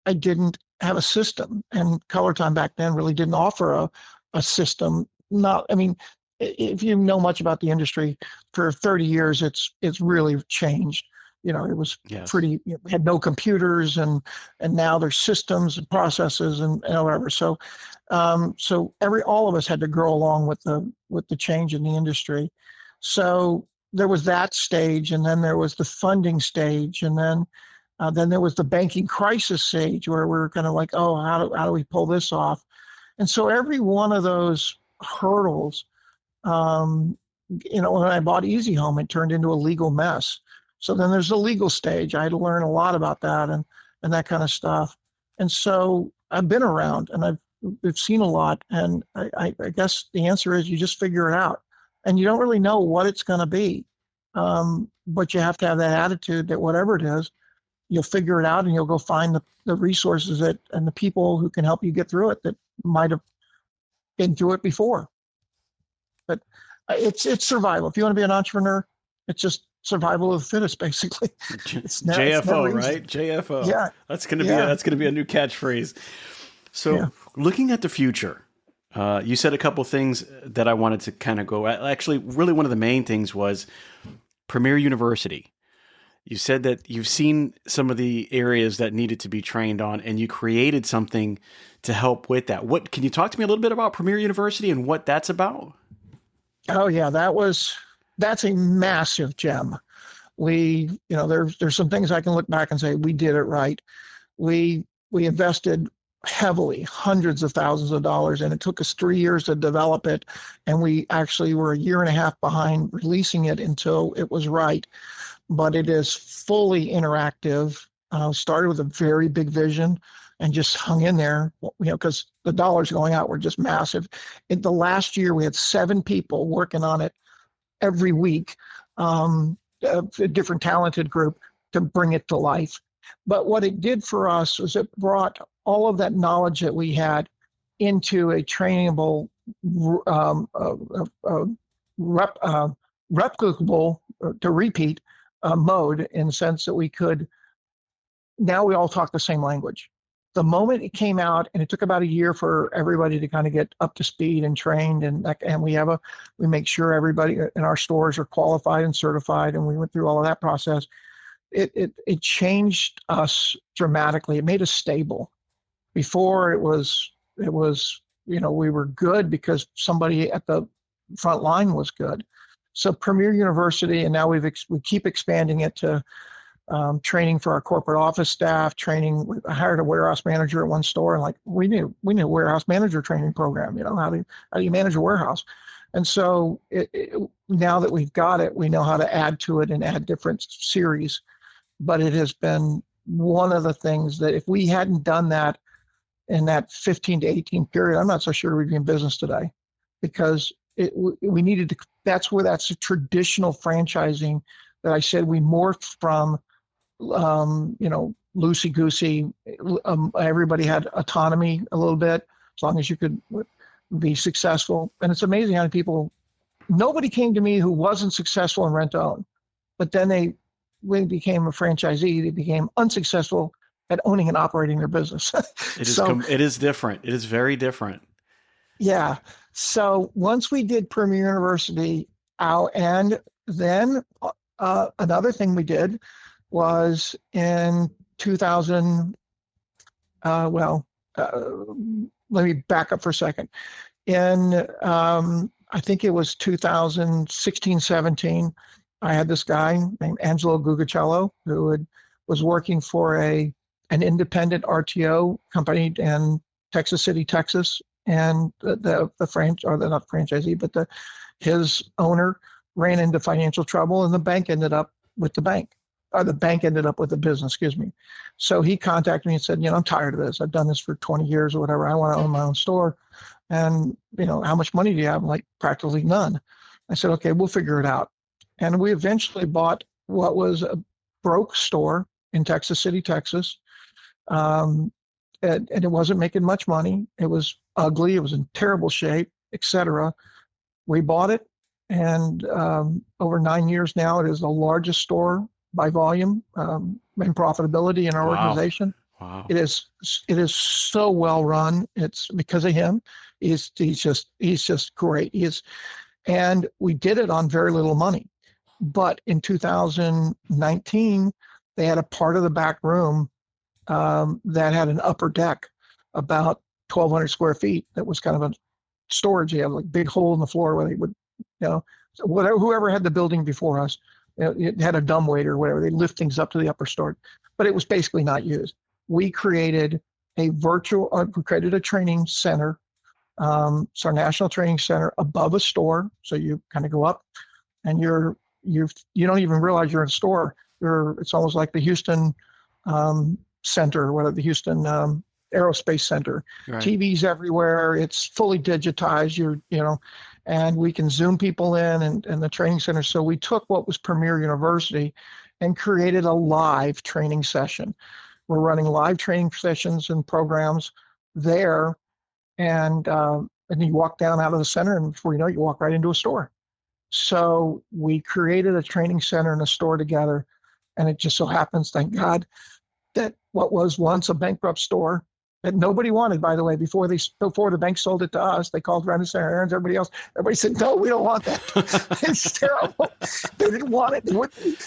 I didn't have a system, and ColorTyme back then really didn't offer a system. if you know much about the industry, for 30 years, it's really changed. It was Yes. pretty, we had no computers, and now there's systems and processes and whatever. So all of us had to grow along with the change in the industry. So there was that stage, and then there was the funding stage, and then there was the banking crisis stage where we were kind of like, oh, how do we pull this off? And so every one of those hurdles, um, when I bought Easy Home, it turned into a legal mess. So then there's the legal stage. I had to learn a lot about that and that kind of stuff. And so I've been around and I've seen a lot. And I guess the answer is you just figure it out. And you don't really know what it's going to be. But you have to have that attitude that whatever it is, you'll figure it out and you'll go find the resources and the people who can help you get through it that might have been through it before. But it's survival. If you want to be an entrepreneur, it's just survival of the fittest, basically. JFO, right? JFO. Yeah, that's gonna be a new catchphrase. So, yeah. Looking at the future, you said a couple things that I wanted to kind of go at. Actually, really, one of the main things was Premier University. You said that you've seen some of the areas that needed to be trained on, and you created something to help with that. What can you talk to me a little bit about Premier University and what that's about? Oh yeah, that's a massive gem. There's some things I can look back and say we did it right. We invested heavily, hundreds of thousands of dollars, and it took us 3 years to develop it, and we actually were a year and a half behind releasing it until it was right. But it is fully interactive. Started with a very big vision and just hung in there, because the dollars going out were just massive. In the last year, we had 7 people working on it every week, a different talented group to bring it to life. But what it did for us was it brought all of that knowledge that we had into a trainable, replicable, to repeat, mode, in the sense that now we all talk the same language. The moment it came out, and it took about a year for everybody to kind of get up to speed and trained, and we make sure everybody in our stores are qualified and certified, and we went through all of that process. It changed us dramatically. It made us stable. Before it was we were good because somebody at the front line was good. So Premier University, and now we keep expanding it to training for our corporate office staff, training. I hired a warehouse manager at one store, and we need a warehouse manager training program. How do you manage a warehouse? And so now that we've got it, we know how to add to it and add different series. But it has been one of the things that if we hadn't done that in that 15 to 18 period, I'm not so sure we'd be in business today, because we needed to. That's the traditional franchising that I said we morphed from. Loosey goosey. Everybody had autonomy a little bit, as long as you could be successful. And it's amazing how many people. Nobody came to me who wasn't successful in rent to own, but then when they became a franchisee, they became unsuccessful at owning and operating their business. It is different. It is very different. Yeah. So once we did Premier University out, and then another thing we did was in 2000. Let me back up for a second. In I think it was 2016, 17. I had this guy named Angelo Gugacello who was working for an independent RTO company in Texas City, Texas, and not franchisee, but his owner ran into financial trouble, and the bank ended up with the bank. Or the bank ended up with the business, excuse me. So he contacted me and said, I'm tired of this. I've done this for 20 years or whatever. I want to own my own store. And, how much money do you have? I'm like, practically none. I said, okay, we'll figure it out. And we eventually bought what was a broke store in Texas City, Texas. And it wasn't making much money. It was ugly. It was in terrible shape, etc. We bought it. And over 9 years now, it is the largest store by volume and profitability in our organization. Wow. It is so well run. It's because of him. He's just great. And we did it on very little money. But in 2019, they had a part of the back room that had an upper deck, about 1,200 square feet. That was kind of a storage. They had like a big hole in the floor where they would, so whoever had the building before us, it had a dumbwaiter or whatever. They lift things up to the upper story, but it was basically not used. We created we created a training center. It's our national training center above a store. So you kind of go up and you don't even realize you're in a store. It's almost like the Houston Center, whatever, the Houston Aerospace Center. Right. TVs everywhere. It's fully digitized. And we can Zoom people in and the training center. So we took what was Premier University and created a live training session. We're running live training sessions and programs there, and you walk down out of the center, and before you know it, you walk right into a store. So we created a training center and a store together, and it just so happens, thank God, that what was once a bankrupt store that nobody wanted, by the way, before the bank sold it to us, they called Renaissance Aaron's, everybody else. Everybody said, no, we don't want that. It's terrible. They didn't want it.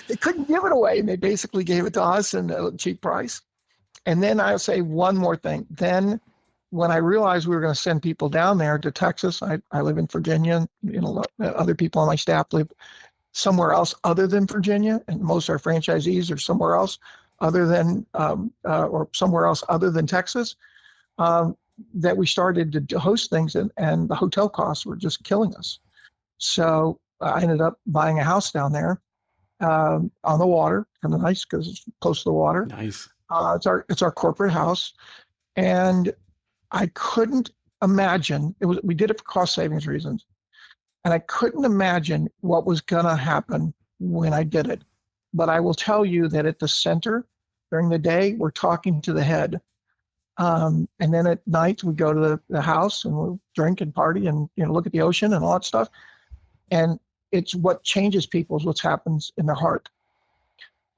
They couldn't give it away, and they basically gave it to us at a cheap price. And then I'll say one more thing. Then when I realized we were going to send people down there to Texas, I live in Virginia, other people on my staff live somewhere else other than Virginia, and most of our franchisees are somewhere else other than Texas, that we started to host things, and the hotel costs were just killing us. So I ended up buying a house down there on the water, kind of nice because it's close to the water. Nice. It's our corporate house, and I couldn't imagine we did it for cost savings reasons, and I couldn't imagine what was going to happen when I did it. But I will tell you that at the center, during the day, we're talking to the head. And then at night, we go to the house and we'll drink and party and look at the ocean and all that stuff. And it's what changes people is what happens in their heart.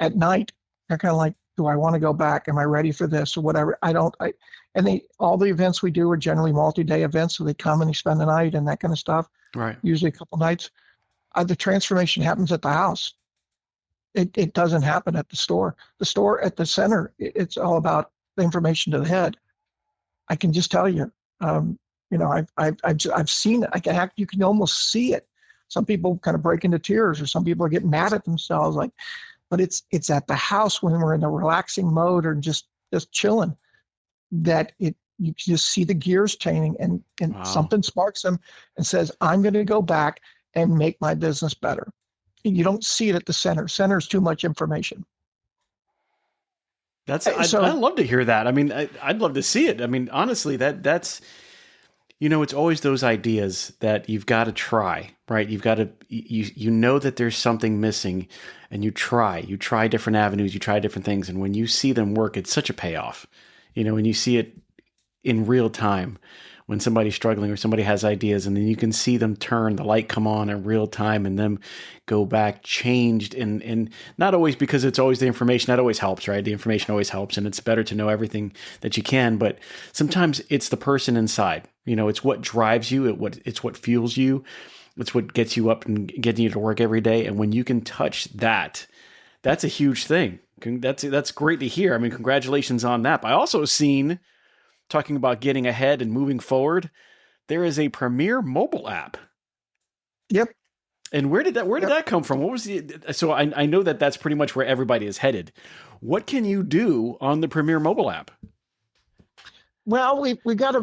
At night, they're kind of like, do I want to go back? Am I ready for this or whatever? All the events we do are generally multi-day events. So they come and they spend the night and that kind of stuff. Right. Usually a couple nights. The transformation happens at the house. It doesn't happen at the store. The store at the center, it's all about the information to the head. I can just tell you, I've seen it. You can almost see it. Some people kind of break into tears, or some people are getting mad at themselves. But it's at the house when we're in the relaxing mode or just chilling that you can just see the gears changing, and wow. Something sparks them and says, I'm going to go back and make my business better. You don't see it at the center. Center is too much information. I'd love to hear that. I mean, I'd love to see it. I mean, honestly, that's, it's always those ideas that you've got to try, right? You've got to, you know that there's something missing, and you try different avenues, you try different things. And when you see them work, it's such a payoff, when you see it in real time, when somebody's struggling or somebody has ideas, and then you can see them turn, the light come on in real time, and them go back changed. And not always, because it's always the information that always helps, right? The information always helps, and it's better to know everything that you can. But sometimes it's the person inside, it's what drives you. It's what fuels you. It's what gets you up and getting you to work every day. And when you can touch that, that's a huge thing. That's great to hear. I mean, congratulations on that. But I also seen, talking about getting ahead and moving forward, there is a Premier mobile app. Yep. And where did that come from? What was so I know that that's pretty much where everybody is headed. What can you do on the Premier mobile app? Well, we got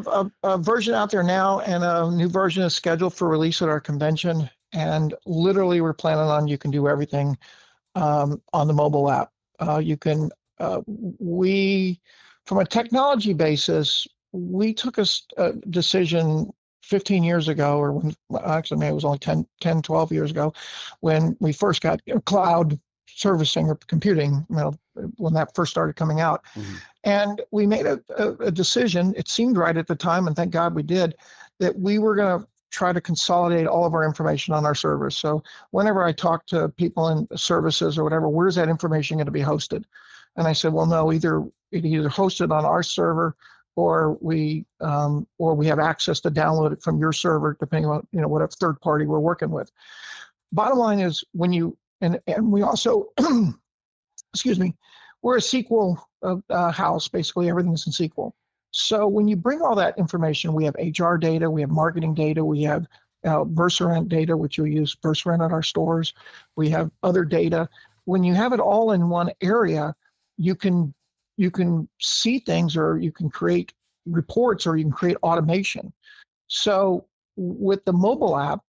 a version out there now, and a new version is scheduled for release at our convention. And literally, we're planning on you can do everything on the mobile app. From a technology basis, we took a decision 15 years ago, or maybe it was only 10, 12 years ago, when we first got cloud servicing or computing, when that first started coming out. Mm-hmm. And we made a decision, it seemed right at the time, and thank God we did, that we were going to try to consolidate all of our information on our servers. So whenever I talk to people in services or whatever, where's that information going to be hosted? And I said, well, no, either hosted on our server or we have access to download it from your server, depending on whatever third party we're working with. Bottom line is when you and we also excuse me, we're a SQL house. Basically, everything is in SQL. So when you bring all that information, we have HR data, we have marketing data, we have Versa data, which we use Versa at our stores. We have other data. When you have it all in one area, you can see things, or you can create reports, or you can create automation. So with the mobile app,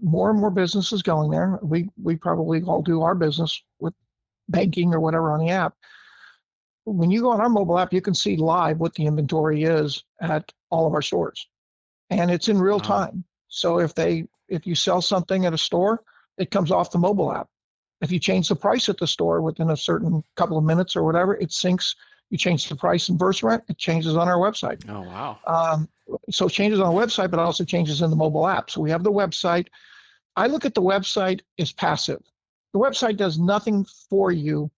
more and more businesses going there. We probably all do our business with banking or whatever on the app. When you go on our mobile app, you can see live what the inventory is at all of our stores, and it's in real Wow. time. So if you sell something at a store, it comes off the mobile app. If you change the price at the store within a certain couple of minutes or whatever, it syncs. You change the price in Versa, it changes on our website. Oh, wow. So it changes on the website, but also changes in the mobile app. So we have the website. I look at the website as passive. The website does nothing for you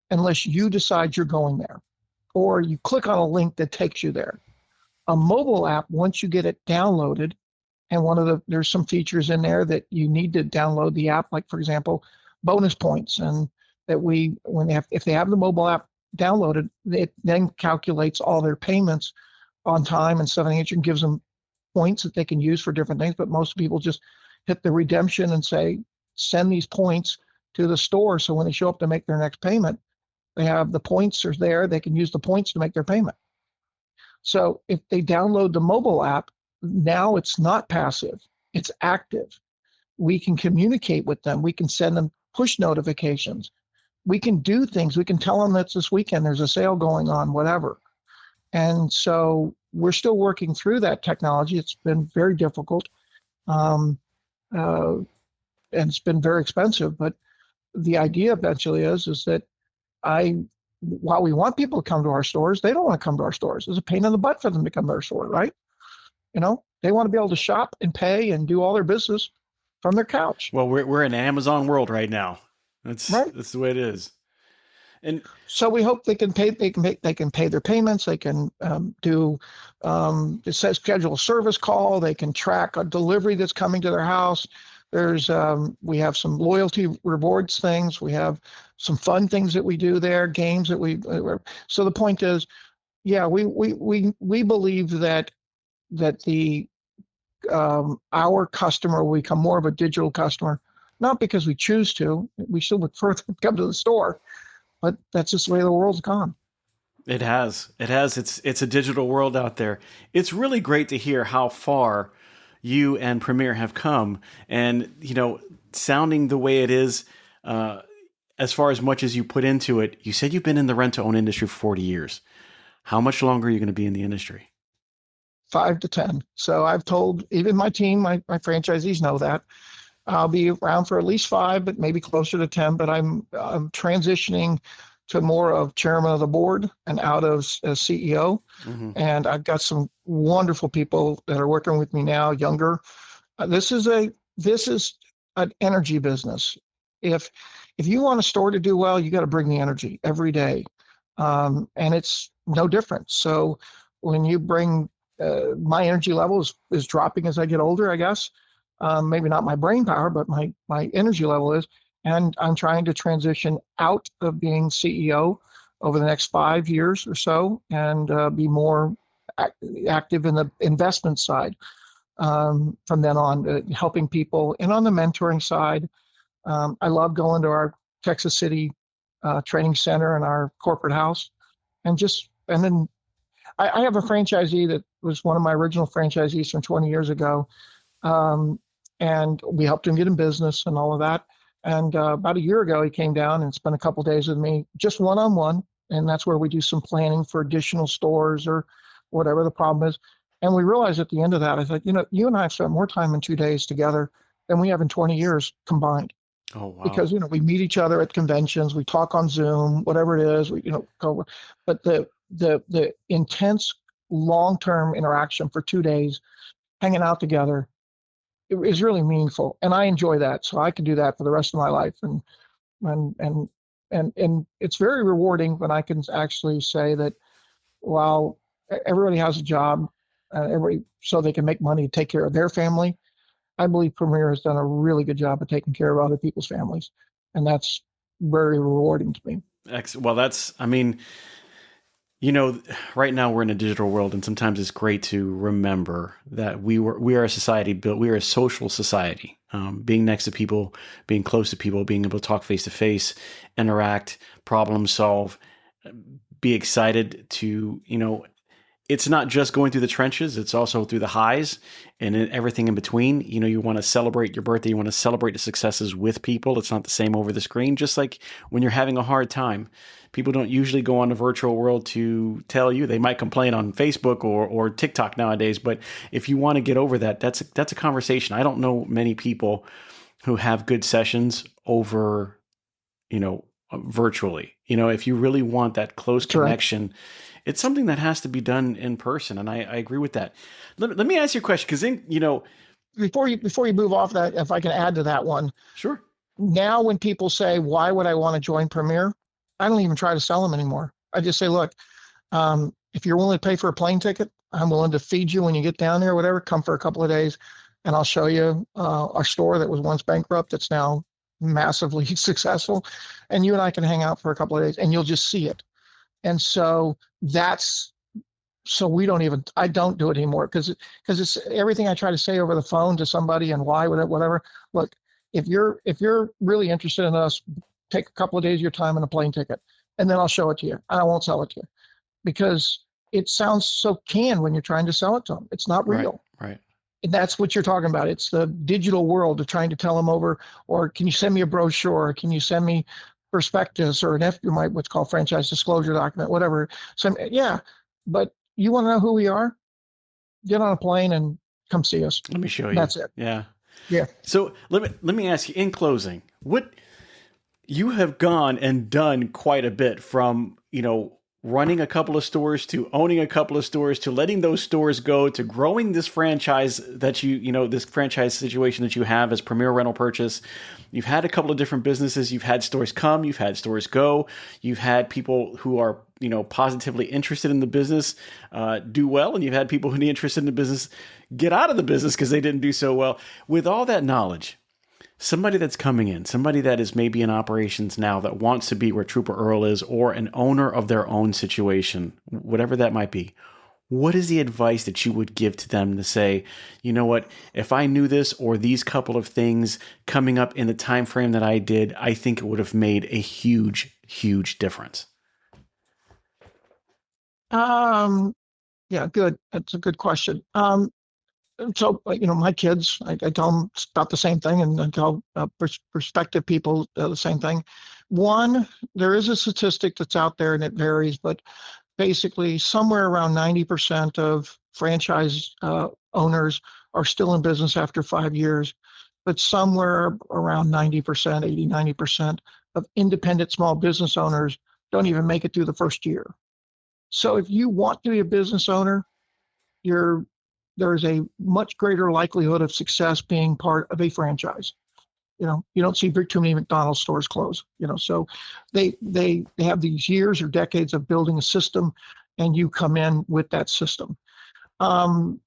unless you decide you're going there, or you click on a link that takes you there. A mobile app, once you get it downloaded, and there's some features in there that you need to download the app, like for example, bonus points, and that if they have the mobile app downloaded, it then calculates all their payments on time and stuff, and gives them points that they can use for different things. But most people just hit the redemption and say, send these points to the store, so when they show up to make their next payment, they have the points are there. They can use the points to make their payment. So if they download the mobile app, now it's not passive, it's active. We can communicate with them. We can send them push notifications. We can do things. We can tell them that this weekend there's a sale going on, whatever. And so we're still working through that technology. It's been very difficult, and it's been very expensive. But the idea eventually is that while we want people to come to our stores, they don't want to come to our stores. It's a pain in the butt for them to come to our store, right? They want to be able to shop and pay and do all their business from their couch. Well, we're in an Amazon world right now. Right. That's the way it is. And so we hope they can pay. They can pay their payments. They can it says schedule a service call. They can track a delivery that's coming to their house. We have some loyalty rewards things. We have some fun things that we do there, games that we. So the point is, yeah, we believe that our customer will become more of a digital customer, not because we choose to. We still would prefer to come to the store, but that's just the way the world's gone. it has. It has. It's a digital world out there. It's really great to hear how far you and Premier have come, and sounding the way it is. As far as much as you put into it, you said you've been in the rent-to-own industry for 40 years. How much longer are you going to be in the industry? 5 to 10. So I've told even my team, my franchisees know that I'll be around for at least 5, but maybe closer to 10. But I'm transitioning to more of chairman of the board and out of CEO. Mm-hmm. And I've got some wonderful people that are working with me now, younger. This is an energy business. If you want a store to do well, you got to bring the energy every day, and it's no different. So when you bring my energy level is dropping as I get older, I guess. Maybe not my brain power, but my energy level is. And I'm trying to transition out of being CEO over the next 5 years or so, and be more active in the investment side from then on, helping people. And on the mentoring side, I love going to our Texas City training center and our corporate house, and then I have a franchisee that was one of my original franchisees from 20 years ago, and we helped him get in business and all of that. And about a year ago, he came down and spent a couple of days with me, just one-on-one, and that's where we do some planning for additional stores or whatever the problem is. And we realized at the end of that, I said, you and I have spent more time in 2 days together than we have in 20 years combined. Oh, wow. Because we meet each other at conventions, we talk on Zoom, whatever it is, we go. But the intense long-term interaction for 2 days, hanging out together, it is really meaningful, and I enjoy that. So I can do that for the rest of my life, and it's very rewarding when I can actually say that while everybody has a job, everybody so they can make money to take care of their family. I believe Premier has done a really good job of taking care of other people's families, and that's very rewarding to me. Well, that's, I mean, you know, right now we're in a digital world, and sometimes it's great to remember that we are a society built, we are a social society. Being next to people, being close to people, being able to talk face to face, interact, problem solve, be excited to, you know, it's not just going through the trenches, it's also through the highs and everything in between. You know, you want to celebrate your birthday, you want to celebrate the successes with people. It's not the same over the screen. Just like when you're having a hard time, people don't usually go on the virtual world to tell you. They might complain on Facebook or TikTok nowadays, but if you want to get over that, that's a conversation. I don't know many people who have good sessions over, you know, virtually. You know, if you really want that close That's right. connection, it's something that has to be done in person. And I agree with that. Let me ask you a question, because then, you know, Before you move off that, if I can add to that one, sure. now when people say, "Why would I want to join Premier?" I don't even try to sell them anymore. I just say, "Look, if you're willing to pay for a plane ticket, I'm willing to feed you when you get down there, whatever. Come for a couple of days, and I'll show you our store that was once bankrupt that's now massively successful, and you and I can hang out for a couple of days, and you'll just see it." And so that's so we don't even I don't do it anymore because it's everything I try to say over the phone to somebody and why whatever. Look, if you're really interested in us, take a couple of days of your time and a plane ticket, and then I'll show it to you. And I won't sell it to you because it sounds so canned when you're trying to sell it to them. It's not Right, real. right. And that's what you're talking about. It's the digital world of trying to tell them over, or can you send me a brochure? Or can you send me prospectus or an what's called franchise disclosure document, whatever. So yeah, but you want to know who we are? Get on a plane and come see us. Let me show you. That's it. Yeah. Yeah. So let me ask you in closing, what you have gone and done quite a bit from, you know, running a couple of stores to owning a couple of stores to letting those stores go to growing this franchise that you know, this franchise situation that you have as Premier Rental Purchase. You've had a couple of different businesses. You've had stores come, you've had stores go. You've had people who are, you know, positively interested in the business do well. And you've had people who are interested in the business get out of the business because they didn't do so well. With all that knowledge, somebody that's coming in, somebody that is maybe in operations now that wants to be where Trooper Earle is, or an owner of their own situation, whatever that might be, what is the advice that you would give to them to say, you know what, if I knew this or these couple of things coming up in the time frame that I did, I think it would have made a huge, huge difference? Um, yeah, good. That's a good question. So my kids, I tell them about the same thing, and I tell prospective people the same thing. One, there is a statistic that's out there, and it varies, but basically somewhere around 90% of franchise owners are still in business after 5 years, but somewhere around 90%, 80, 90% of independent small business owners don't even make it through the first year. So if you want to be a business owner, you're there's a much greater likelihood of success being part of a franchise. You don't see too many McDonald's stores close. So they have these years or decades of building a system, and you come in with that system. And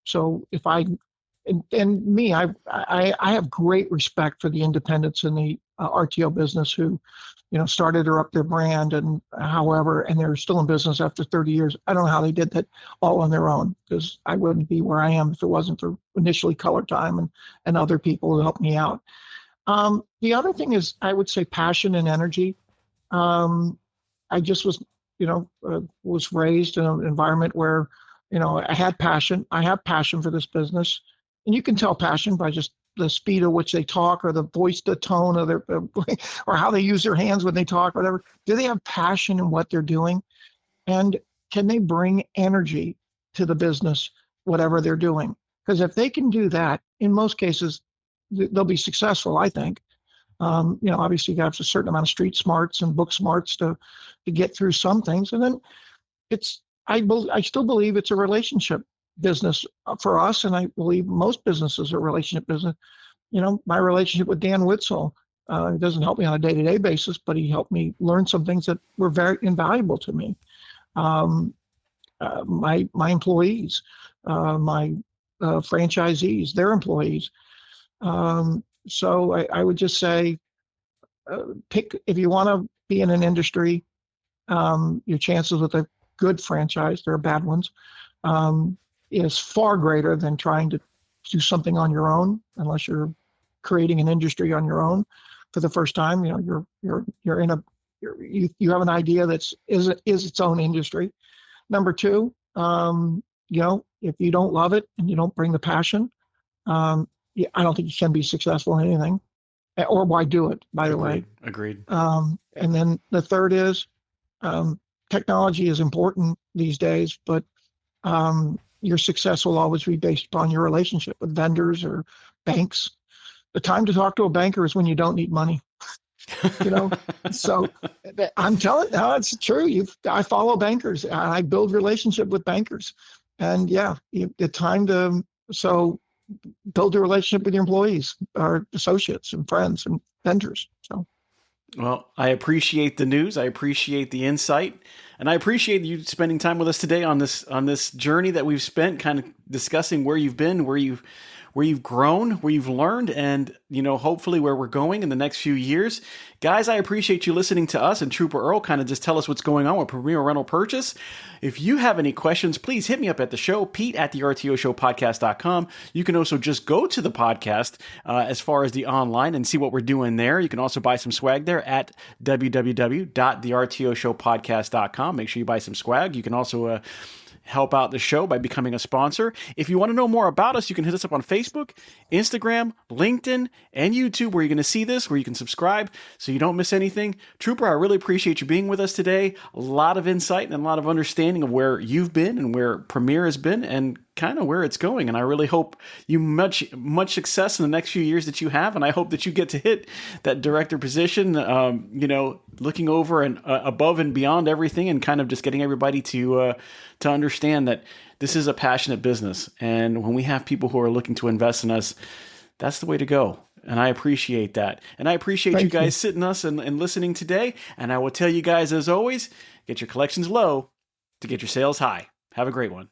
so if I and me, I have great respect for the independents in the RTO business who, started or up their brand and they're still in business after 30 years. I don't know how they did that all on their own, because I wouldn't be where I am if it wasn't for initially ColorTyme and other people who helped me out. The other thing is, I would say, passion and energy. I just was raised in an environment where, I had passion. I have passion for this business, and you can tell passion by just the speed at which they talk, or the voice, the tone of their, or how they use their hands when they talk, whatever. Do they have passion in what they're doing? And can they bring energy to the business, whatever they're doing? Because if they can do that, in most cases, they'll be successful, I think. Obviously, you got a certain amount of street smarts and book smarts to get through some things. And then I still believe it's a relationship business for us, and I believe most businesses are relationship business. My relationship with Dan Witzel, he doesn't help me on a day-to-day basis, but he helped me learn some things that were very invaluable to me. my employees, my franchisees, their employees. So I would just say, pick if you want to be in an industry. Your chances with a good franchise, there are bad ones, is far greater than trying to do something on your own, unless you're creating an industry on your own for the first time. You know, you have an idea is its own industry. Number two, if you don't love it and you don't bring the passion, I don't think you can be successful in anything. Or why do it, by the way. Agreed. And then the third is, technology is important these days, but your success will always be based upon your relationship with vendors or banks. The time to talk to a banker is when you don't need money. So I'm telling you, no, it's true. I follow bankers. I build relationship with bankers, and the time to build a relationship with your employees, or associates, and friends, and vendors. So. Well, I appreciate the news. I appreciate the insight, and I appreciate you spending time with us today on this journey that we've spent, kind of discussing where you've been, where you've grown, where you've learned, and hopefully where we're going in the next few years. Guys, I appreciate you listening to us and Trooper Earle kind of just tell us what's going on with Premier Rental Purchase. If you have any questions, please hit me up at the show, Pete at the RTO Show Podcast.com. You can also just go to the podcast as far as the online and see what we're doing there. You can also buy some swag there at www.thertoshowpodcast.com. Make sure you buy some swag. You can also help out the show by becoming a sponsor. If you want to know more about us, you can hit us up on Facebook, Instagram, LinkedIn, and YouTube, where you're going to see this, where you can subscribe so you don't miss anything. Trooper, I really appreciate you being with us today. A lot of insight and a lot of understanding of where you've been and where Premier has been and kind of where it's going. And I really hope you much success in the next few years that you have. And I hope that you get to hit that director position, looking over and above and beyond everything, and kind of just getting everybody to understand that this is a passionate business. And when we have people who are looking to invest in us, that's the way to go. And I appreciate that. And I appreciate you guys sitting us and listening today. And I will tell you guys, as always, get your collections low to get your sales high. Have a great one.